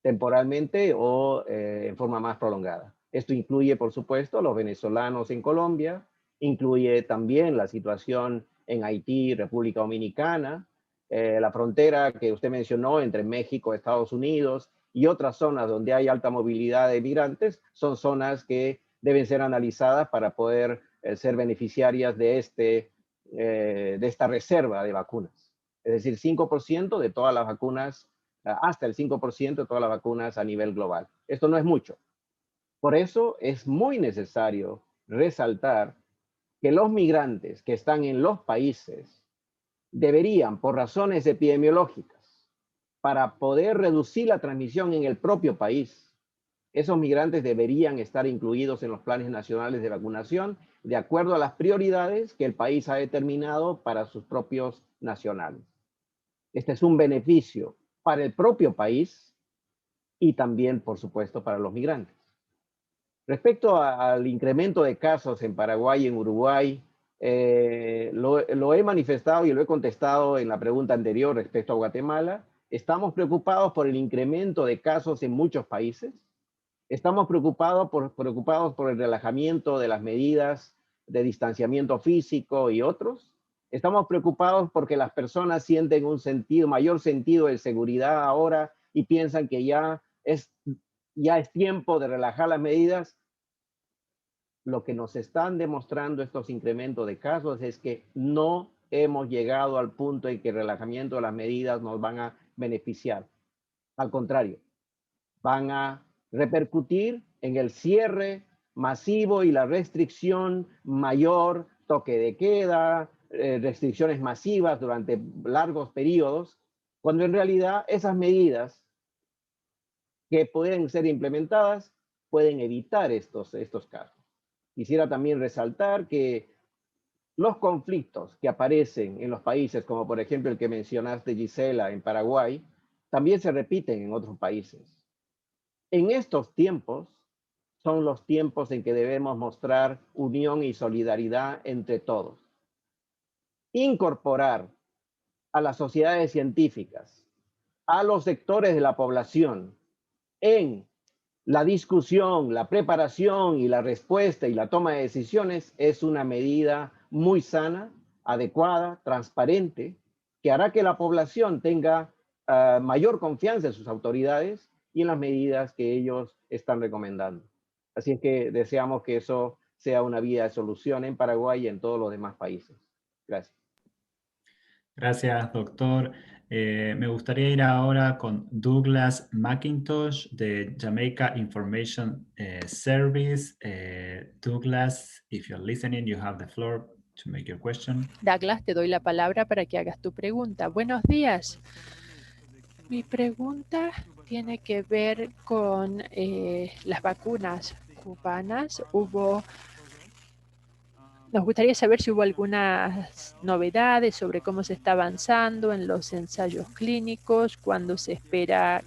temporalmente o en forma más prolongada. Esto incluye, por supuesto, los venezolanos en Colombia, incluye también la situación en Haití, República Dominicana, la frontera que usted mencionó entre México, Estados Unidos y otras zonas donde hay alta movilidad de migrantes, son zonas que deben ser analizadas para poder ser beneficiarias de esta reserva de vacunas. Es decir, 5% de todas las vacunas, hasta el 5% de todas las vacunas a nivel global. Esto no es mucho. Por eso es muy necesario resaltar que los migrantes que están en los países deberían, por razones epidemiológicas, para poder reducir la transmisión en el propio país, esos migrantes deberían estar incluidos en los planes nacionales de vacunación de acuerdo a las prioridades que el país ha determinado para sus propios nacionales. Este es un beneficio para el propio país y también, por supuesto, para los migrantes. Respecto al incremento de casos en Paraguay y en Uruguay, lo he manifestado y lo he contestado en la pregunta anterior respecto a Guatemala. Estamos preocupados por el incremento de casos en muchos países. Estamos preocupados por el relajamiento de las medidas de distanciamiento físico y otros. Estamos preocupados porque las personas sienten un mayor sentido de seguridad ahora y piensan que ya es tiempo de relajar las medidas. Lo que nos están demostrando estos incrementos de casos es que no hemos llegado al punto en que el relajamiento de las medidas nos van a beneficiar. Al contrario, van a repercutir en el cierre masivo y la restricción mayor, toque de queda, restricciones masivas durante largos periodos, cuando en realidad esas medidas que pueden ser implementadas pueden evitar estos casos. Quisiera también resaltar que los conflictos que aparecen en los países, como por ejemplo el que mencionaste, Gisela, en Paraguay, también se repiten en otros países. En estos tiempos son los tiempos en que debemos mostrar unión y solidaridad entre todos. Incorporar a las sociedades científicas, a los sectores de la población en la discusión, la preparación y la respuesta y la toma de decisiones es una medida muy sana, adecuada, transparente, que hará que la población tenga mayor confianza en sus autoridades y en las medidas que ellos están recomendando. Así es que deseamos que eso sea una vía de solución en Paraguay y en todos los demás países. Gracias. Gracias, doctor. Me gustaría ir ahora con Douglas McIntosh de Jamaica Information Service. Douglas, if you're listening, you have the floor to make your question. Douglas, te doy la palabra para que hagas tu pregunta. Buenos días. Mi pregunta tiene que ver con las vacunas cubanas. Nos gustaría saber si hubo algunas novedades sobre cómo se está avanzando en los ensayos clínicos, cuándo se espera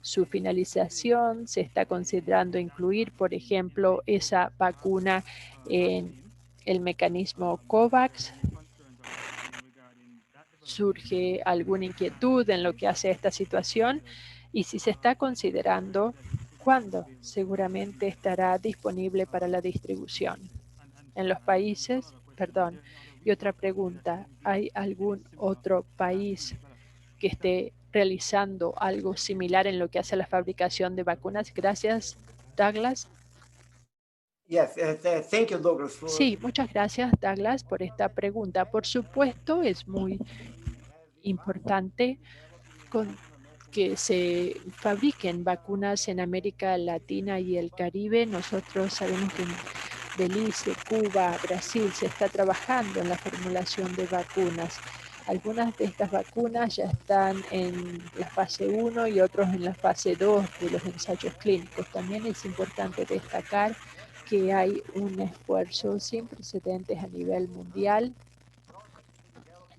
su finalización. Se está considerando incluir, por ejemplo, esa vacuna en el mecanismo COVAX. ¿Surge alguna inquietud en lo que hace a esta situación? Y si se está considerando, ¿cuándo seguramente estará disponible para la distribución? En los países, perdón, y otra pregunta, ¿hay algún otro país que esté realizando algo similar en lo que hace a la fabricación de vacunas? Gracias, Douglas. Yes, thank you, Douglas. Sí, muchas gracias, Douglas, por esta pregunta. Por supuesto, es muy importante que se fabriquen vacunas en América Latina y el Caribe. Nosotros sabemos que en Belice, Cuba, Brasil se está trabajando en la formulación de vacunas. Algunas de estas vacunas ya están en la fase 1 y otros en la fase 2 de los ensayos clínicos. También es importante destacar que hay un esfuerzo sin precedentes a nivel mundial.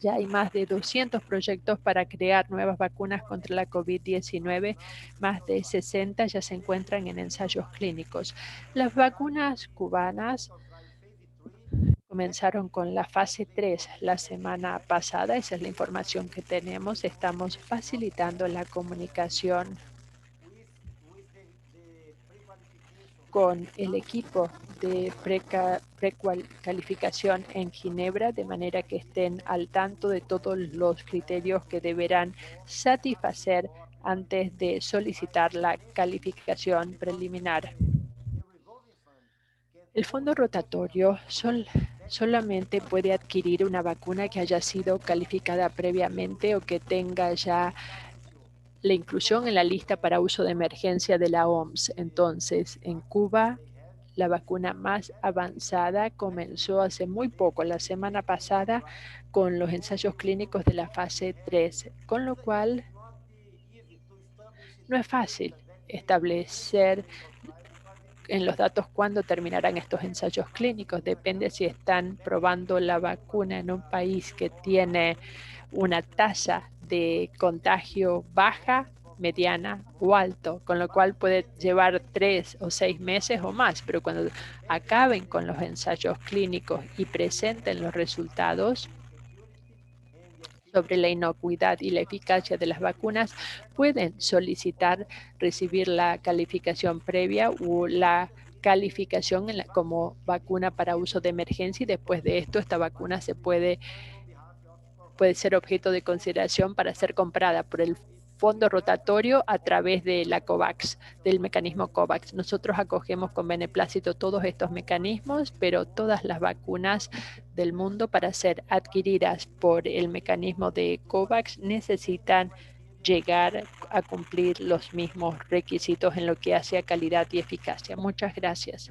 Ya hay más de 200 proyectos para crear nuevas vacunas contra la COVID-19. Más de 60 ya se encuentran en ensayos clínicos. Las vacunas cubanas comenzaron con la fase 3 la semana pasada. Esa es la información que tenemos. Estamos facilitando la comunicación con el equipo de precalificación en Ginebra, de manera que estén al tanto de todos los criterios que deberán satisfacer antes de solicitar la calificación preliminar. El fondo rotatorio solamente puede adquirir una vacuna que haya sido calificada previamente o que tenga ya la inclusión en la lista para uso de emergencia de la OMS. Entonces, en Cuba, la vacuna más avanzada comenzó hace muy poco, la semana pasada, con los ensayos clínicos de la fase 3, con lo cual no es fácil establecer en los datos cuándo terminarán estos ensayos clínicos. Depende si están probando la vacuna en un país que tiene una tasa de contagio baja, mediana o alto, con lo cual puede llevar 3 o 6 meses o más, pero cuando acaben con los ensayos clínicos y presenten los resultados sobre la inocuidad y la eficacia de las vacunas, pueden solicitar recibir la calificación previa o la calificación como vacuna para uso de emergencia, y después de esto esta vacuna puede ser objeto de consideración para ser comprada por el fondo rotatorio a través de la COVAX, del mecanismo COVAX. Nosotros acogemos con beneplácito todos estos mecanismos, pero todas las vacunas del mundo, para ser adquiridas por el mecanismo de COVAX, necesitan llegar a cumplir los mismos requisitos en lo que hace a calidad y eficacia. Muchas gracias.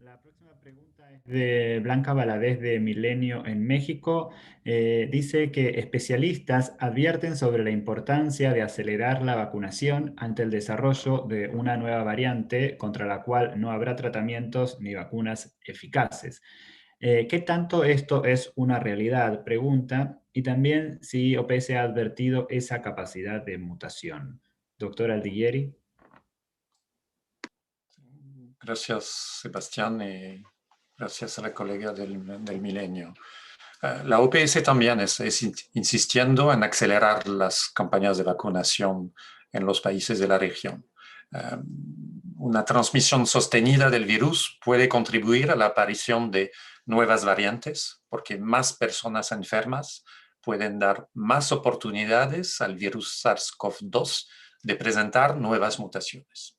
La próxima pregunta es de Blanca Valadez de Milenio en México. Dice que especialistas advierten sobre la importancia de acelerar la vacunación ante el desarrollo de una nueva variante contra la cual no habrá tratamientos ni vacunas eficaces. ¿Qué tanto esto es una realidad? Pregunta. Y también si OPS ha advertido esa capacidad de mutación. Doctor Aldiguieri. Gracias, Sebastián, y gracias a la colega del Milenio. La OPS también es insistiendo en acelerar las campañas de vacunación en los países de la región. Una transmisión sostenida del virus puede contribuir a la aparición de nuevas variantes, porque más personas enfermas pueden dar más oportunidades al virus SARS-CoV-2 de presentar nuevas mutaciones.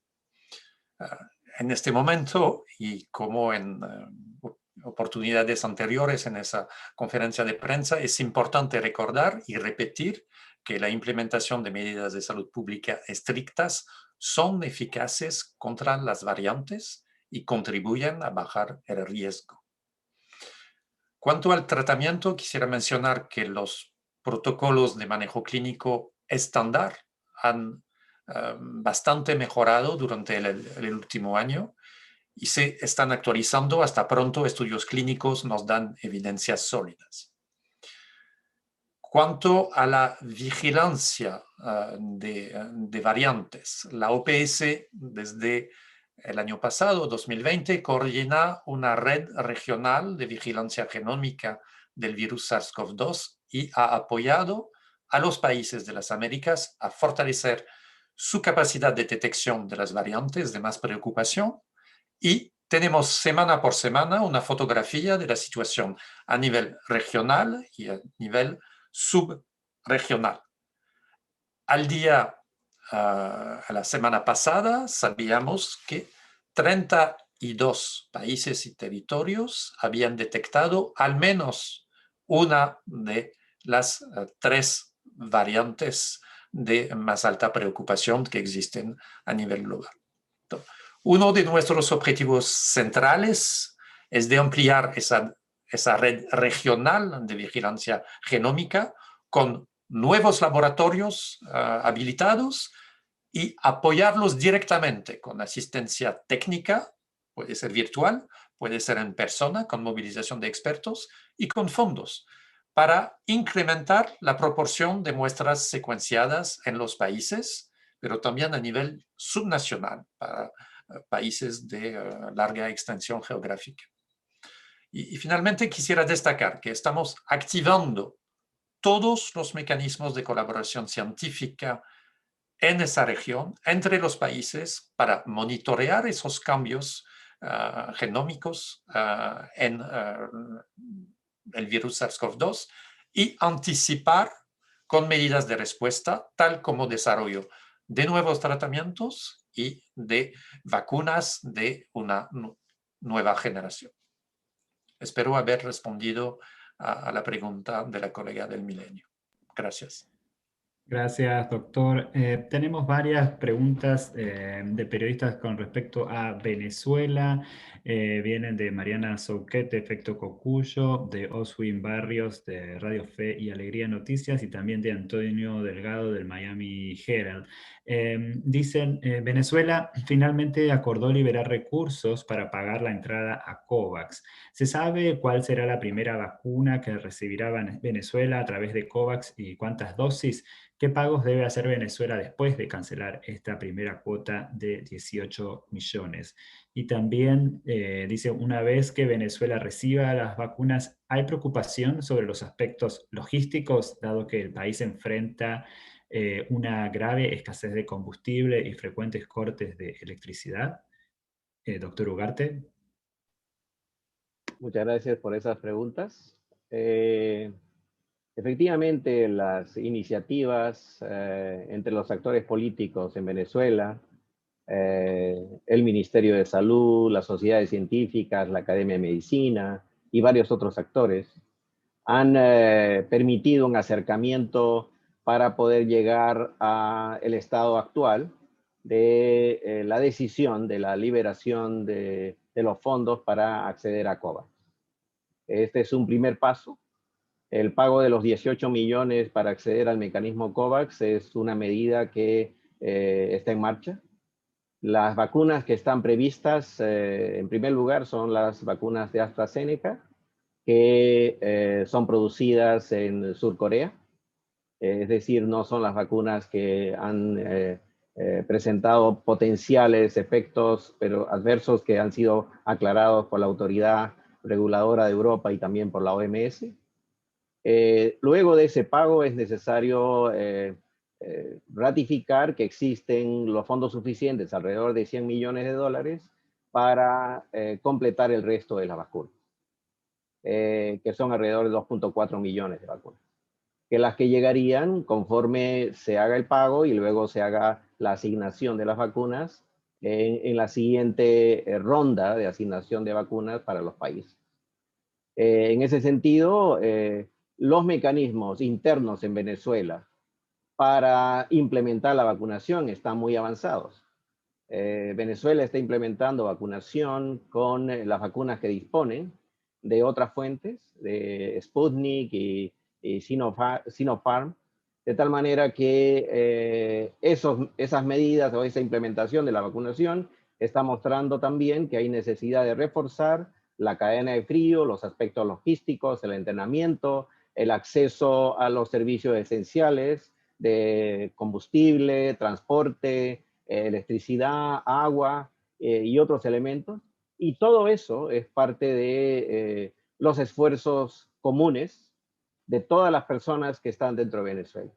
En este momento, y como en oportunidades anteriores en esa conferencia de prensa, es importante recordar y repetir que la implementación de medidas de salud pública estrictas son eficaces contra las variantes y contribuyen a bajar el riesgo. Cuanto al tratamiento, quisiera mencionar que los protocolos de manejo clínico estándar han bastante mejorado durante el último año y se están actualizando. Hasta pronto estudios clínicos nos dan evidencias sólidas. Cuanto a la vigilancia de variantes, la OPS desde el año pasado, 2020, coordina una red regional de vigilancia genómica del virus SARS-CoV-2 y ha apoyado a los países de las Américas a fortalecer su capacidad de detección de las variantes de más preocupación, y tenemos semana por semana una fotografía de la situación a nivel regional y a nivel subregional. A la semana pasada sabíamos que 32 países y territorios habían detectado al menos una de las 3 variantes de más alta preocupación que existen a nivel global. Uno de nuestros objetivos centrales es de ampliar esa red regional de vigilancia genómica con nuevos laboratorios habilitados y apoyarlos directamente con asistencia técnica, puede ser virtual, puede ser en persona, con movilización de expertos y con fondos, para incrementar la proporción de muestras secuenciadas en los países, pero también a nivel subnacional, para países de larga extensión geográfica. Y finalmente quisiera destacar que estamos activando todos los mecanismos de colaboración científica en esa región, entre los países, para monitorear esos cambios genómicos en el virus SARS-CoV-2 y anticipar con medidas de respuesta, tal como desarrollo de nuevos tratamientos y de vacunas de una nueva generación. Espero haber respondido a la pregunta de la colega del milenio. Gracias. Gracias, doctor. Tenemos varias preguntas de periodistas con respecto a Venezuela. Vienen de Mariana Souquet, de Efecto Cocuyo, de Oswin Barrios, de Radio Fe y Alegría Noticias, y también de Antonio Delgado, del Miami Herald. Dicen, Venezuela finalmente acordó liberar recursos para pagar la entrada a COVAX. ¿Se sabe cuál será la primera vacuna que recibirá Venezuela a través de COVAX y cuántas dosis? ¿Qué pagos debe hacer Venezuela después de cancelar esta primera cuota de 18 millones? Y también dice, una vez que Venezuela reciba las vacunas, ¿hay preocupación sobre los aspectos logísticos, dado que el país enfrenta una grave escasez de combustible y frecuentes cortes de electricidad? Doctor Ugarte. Muchas gracias por esas preguntas. Efectivamente, las iniciativas entre los actores políticos en Venezuela, el Ministerio de Salud, las sociedades científicas, la Academia de Medicina y varios otros actores han permitido un acercamiento para poder llegar al estado actual de la decisión de la liberación de los fondos para acceder a COVAX. Este es un primer paso. El pago de los 18 millones para acceder al mecanismo COVAX es una medida que está en marcha. Las vacunas que están previstas, en primer lugar, son las vacunas de AstraZeneca, que son producidas en Sur Corea. Es decir, no son las vacunas que han presentado potenciales efectos adversos que han sido aclarados por la autoridad reguladora de Europa y también por la OMS. Luego de ese pago es necesario ratificar que existen los fondos suficientes, alrededor de 100 millones de dólares, para completar el resto de las vacunas, que son alrededor de 2.4 millones de vacunas, que las que llegarían conforme se haga el pago y luego se haga la asignación de las vacunas en la siguiente ronda de asignación de vacunas para los países. En ese sentido, los mecanismos internos en Venezuela para implementar la vacunación están muy avanzados. Venezuela está implementando vacunación con las vacunas que disponen de otras fuentes, de Sputnik y Sinopharm, De tal manera que esas medidas o esa implementación de la vacunación está mostrando también que hay necesidad de reforzar la cadena de frío, los aspectos logísticos, el entrenamiento, el acceso a los servicios esenciales de combustible, transporte, electricidad, agua y otros elementos. Y todo eso es parte de los esfuerzos comunes de todas las personas que están dentro de Venezuela.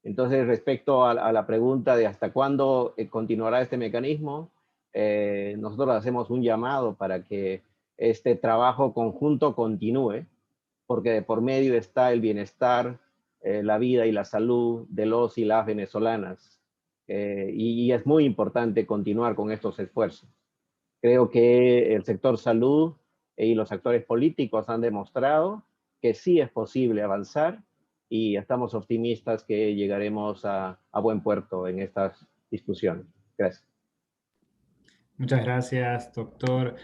Entonces, respecto a la pregunta de hasta cuándo continuará este mecanismo, nosotros hacemos un llamado para que este trabajo conjunto continúe, porque de por medio está el bienestar, la vida y la salud de los y las venezolanas. Y es muy importante continuar con estos esfuerzos. Creo que el sector salud y los actores políticos han demostrado que sí es posible avanzar y estamos optimistas que llegaremos a buen puerto en estas discusiones. Gracias. Muchas gracias, doctor.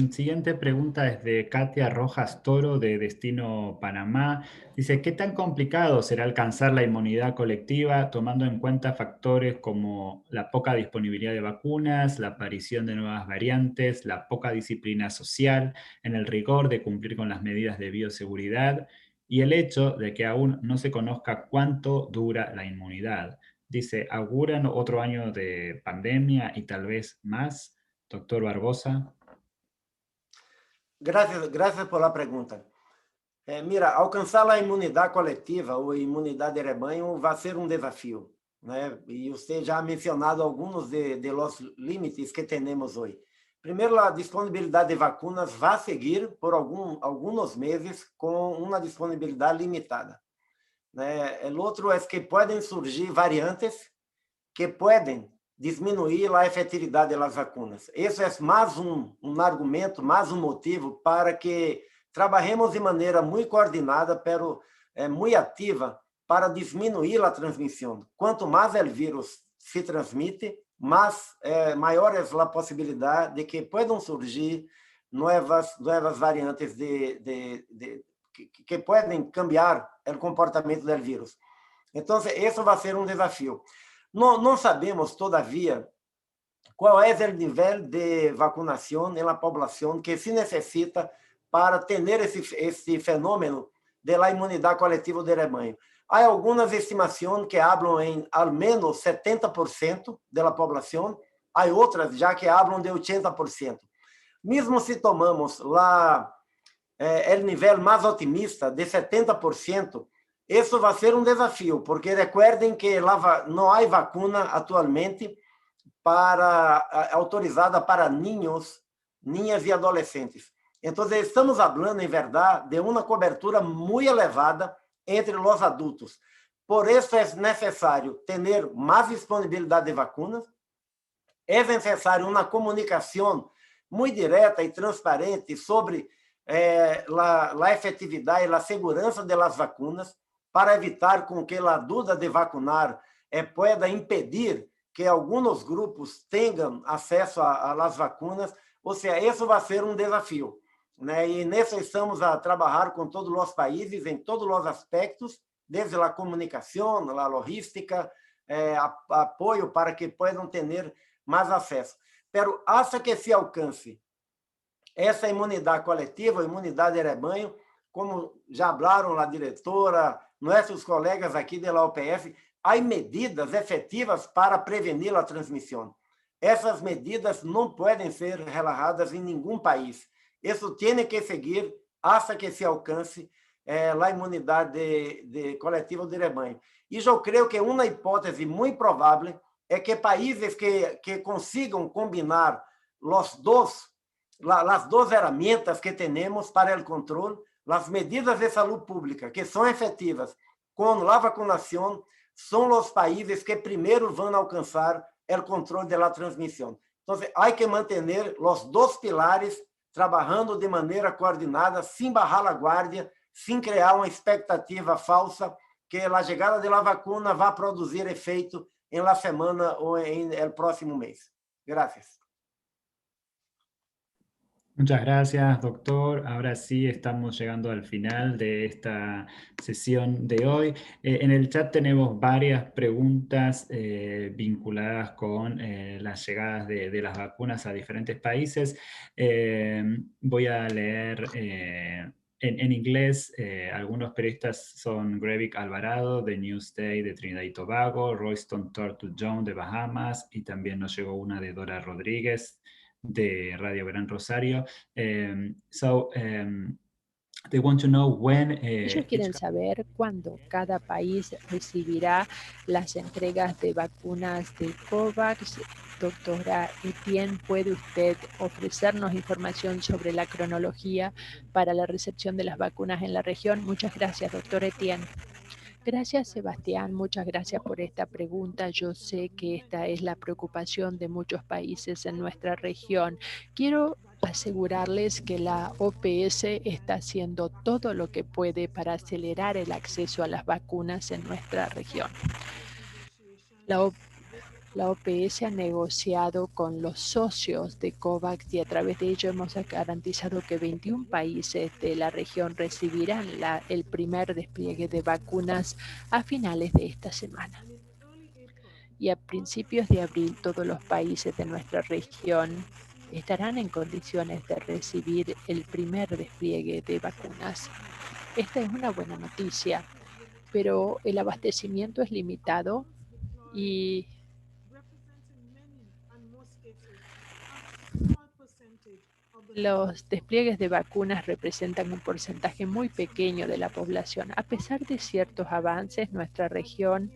Siguiente pregunta es de Katia Rojas Toro, de Destino Panamá. Dice, ¿qué tan complicado será alcanzar la inmunidad colectiva tomando en cuenta factores como la poca disponibilidad de vacunas, la aparición de nuevas variantes, la poca disciplina social en el rigor de cumplir con las medidas de bioseguridad y el hecho de que aún no se conozca cuánto dura la inmunidad? Dice, ¿auguran otro año de pandemia y tal vez más? Doctor Barbosa. Gracias por la pregunta. Mira, alcançar a imunidade coletiva ou imunidade de rebanho vai ser um desafio, né? E você já ha mencionado alguns de los limites que temos hoje. Primeiro, a disponibilidade de vacunas vai seguir por alguns meses com uma disponibilidade limitada, né? O outro é que podem surgir variantes que podem diminuir a efetividade das vacunas. Esse é mais um argumento, mais um motivo para que trabalhemos de maneira muito coordenada, pero muito ativa, para diminuir a transmissão. Quanto mais o vírus se transmite, maior é a possibilidade de que possam surgir novas variantes que podem cambiar o comportamento do vírus. Então, esse vai ser um desafio. Não sabemos, todavia, qual é o nível de vacunação na população que se necessita para ter esse fenômeno da imunidade coletiva de rebanho. Há algumas estimações que falam em ao menos 70% da população, há outras já que falam de 80%. Mesmo se tomamos o nível mais otimista de 70%, isso vai ser um desafio, porque recordem que não há vacuna atualmente autorizada para niñas e adolescentes. Então, estamos falando, em verdade, de uma cobertura muito elevada entre os adultos. Por isso, é necessário ter mais disponibilidade de vacunas, é necessário uma comunicação muito direta e transparente sobre a efetividade e a segurança das vacunas, para evitar com que a dúvida de vacunar pueda impedir que alguns grupos tenham acesso às vacunas. Ou seja, isso vai ser um desafio, né? E nisso estamos a trabalhar com todos os países em todos os aspectos, desde a comunicação, a logística, apoio para que possam ter mais acesso. Pero hasta que se alcance essa imunidade coletiva, imunidade de rebanho, como já falaram a diretora, nossos colegas aqui da OPF, há medidas efetivas para prevenir a transmissão. Essas medidas não podem ser relaxadas em nenhum país. Isso tem que seguir até que se alcance a imunidade coletiva de rebanho. E eu creio que uma hipótese muito provável é que países que consigam combinar as duas ferramentas que temos para o controle, as medidas de saúde pública, que são efetivas com a vacunação, são os países que primeiro vão alcançar o controle da transmissão. Então, há que manter os dois pilares trabalhando de maneira coordenada, sem baixar a guarda, sem criar uma expectativa falsa que a chegada da vacuna vai produzir efeito em la semana ou em el próximo mês. Gracias. Muchas gracias, doctor. Ahora sí estamos llegando al final de esta sesión de hoy. En el chat tenemos varias preguntas vinculadas con las llegadas de las vacunas a diferentes países. Voy a leer en inglés. Algunos periodistas son Grevik Alvarado de Newsday de Trinidad y Tobago, Royston Tortu John de Bahamas, y también nos llegó una de Dora Rodríguez de Radio Gran Rosario. They want to know when Ellos quieren saber cuándo cada país recibirá las entregas de vacunas de COVAX. Doctora Etienne, ¿puede usted ofrecernos información sobre la cronología para la recepción de las vacunas en la región? Muchas gracias, doctor Etienne. Gracias, Sebastián. Muchas gracias por esta pregunta. Yo sé que esta es la preocupación de muchos países en nuestra región. Quiero asegurarles que la OPS está haciendo todo lo que puede para acelerar el acceso a las vacunas en nuestra región. La OPS ha negociado con los socios de COVAX y a través de ello hemos garantizado que 21 países de la región recibirán el primer despliegue de vacunas a finales de esta semana. Y a principios de abril todos los países de nuestra región estarán en condiciones de recibir el primer despliegue de vacunas. Esta es una buena noticia, pero el abastecimiento es limitado y los despliegues de vacunas representan un porcentaje muy pequeño de la población. A pesar de ciertos avances, nuestra región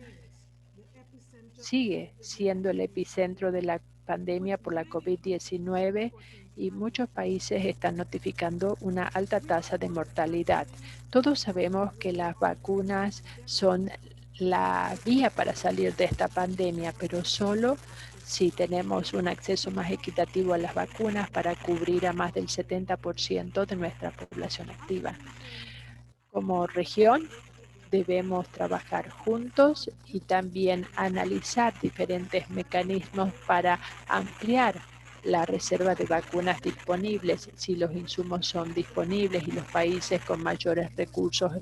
sigue siendo el epicentro de la pandemia por la COVID-19 y muchos países están notificando una alta tasa de mortalidad. Todos sabemos que las vacunas son la vía para salir de esta pandemia, pero solo si tenemos un acceso más equitativo a las vacunas para cubrir a más del 70% de nuestra población activa. Como región, debemos trabajar juntos y también analizar diferentes mecanismos para ampliar la reserva de vacunas disponibles. Si los insumos son disponibles y los países con mayores recursos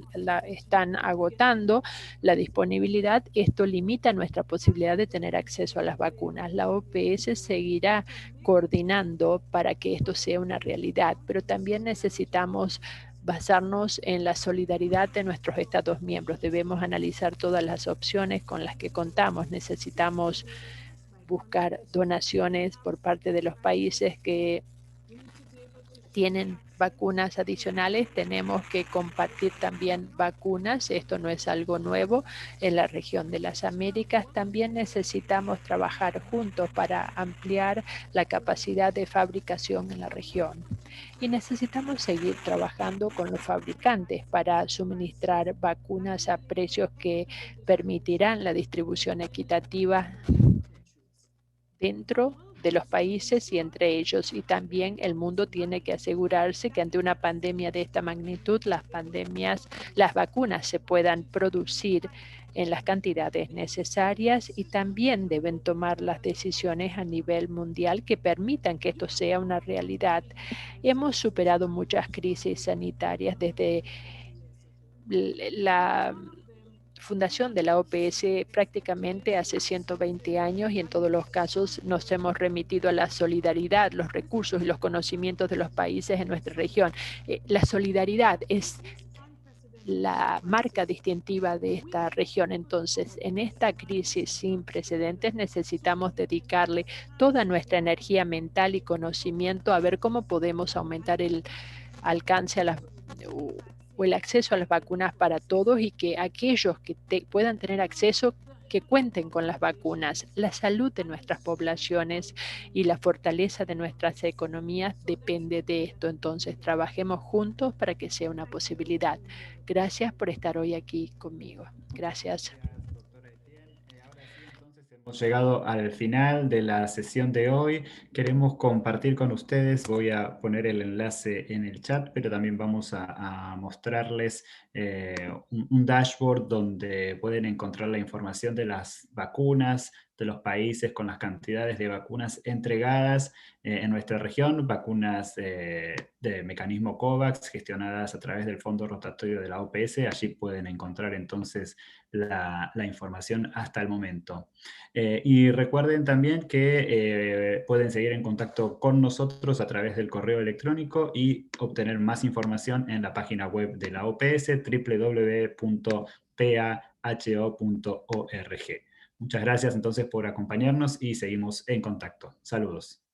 están agotando la disponibilidad, esto limita nuestra posibilidad de tener acceso a las vacunas. La OPS seguirá coordinando para que esto sea una realidad, pero también necesitamos basarnos en la solidaridad de nuestros Estados miembros. Debemos analizar todas las opciones con las que contamos. Necesitamos buscar donaciones por parte de los países que tienen vacunas adicionales. Tenemos que compartir también vacunas. Esto no es algo nuevo en la región de las Américas. También necesitamos trabajar juntos para ampliar la capacidad de fabricación en la región. Y necesitamos seguir trabajando con los fabricantes para suministrar vacunas a precios que permitirán la distribución equitativa dentro de los países y entre ellos. Y también el mundo tiene que asegurarse que ante una pandemia de esta magnitud, las vacunas se puedan producir en las cantidades necesarias y también deben tomar las decisiones a nivel mundial que permitan que esto sea una realidad. Hemos superado muchas crisis sanitarias desde la fundación de la OPS prácticamente hace 120 años y en todos los casos nos hemos remitido a la solidaridad, los recursos y los conocimientos de los países en nuestra región. La solidaridad es la marca distintiva de esta región. Entonces, en esta crisis sin precedentes necesitamos dedicarle toda nuestra energía mental y conocimiento a ver cómo podemos aumentar el alcance a las o el acceso a las vacunas para todos y que aquellos que puedan tener acceso que cuenten con las vacunas. La salud de nuestras poblaciones y la fortaleza de nuestras economías depende de esto. Entonces, trabajemos juntos para que sea una posibilidad. Gracias por estar hoy aquí conmigo. Gracias. Hemos llegado al final de la sesión de hoy. Queremos compartir con ustedes, voy a poner el enlace en el chat, pero también vamos a mostrarles un dashboard donde pueden encontrar la información de las vacunas, de los países con las cantidades de vacunas entregadas en nuestra región, vacunas de mecanismo COVAX gestionadas a través del fondo rotatorio de la OPS. Allí pueden encontrar entonces la información hasta el momento. Y recuerden también que pueden seguir en contacto con nosotros a través del correo electrónico y obtener más información en la página web de la OPS, www.paho.org. Muchas gracias entonces por acompañarnos y seguimos en contacto. Saludos.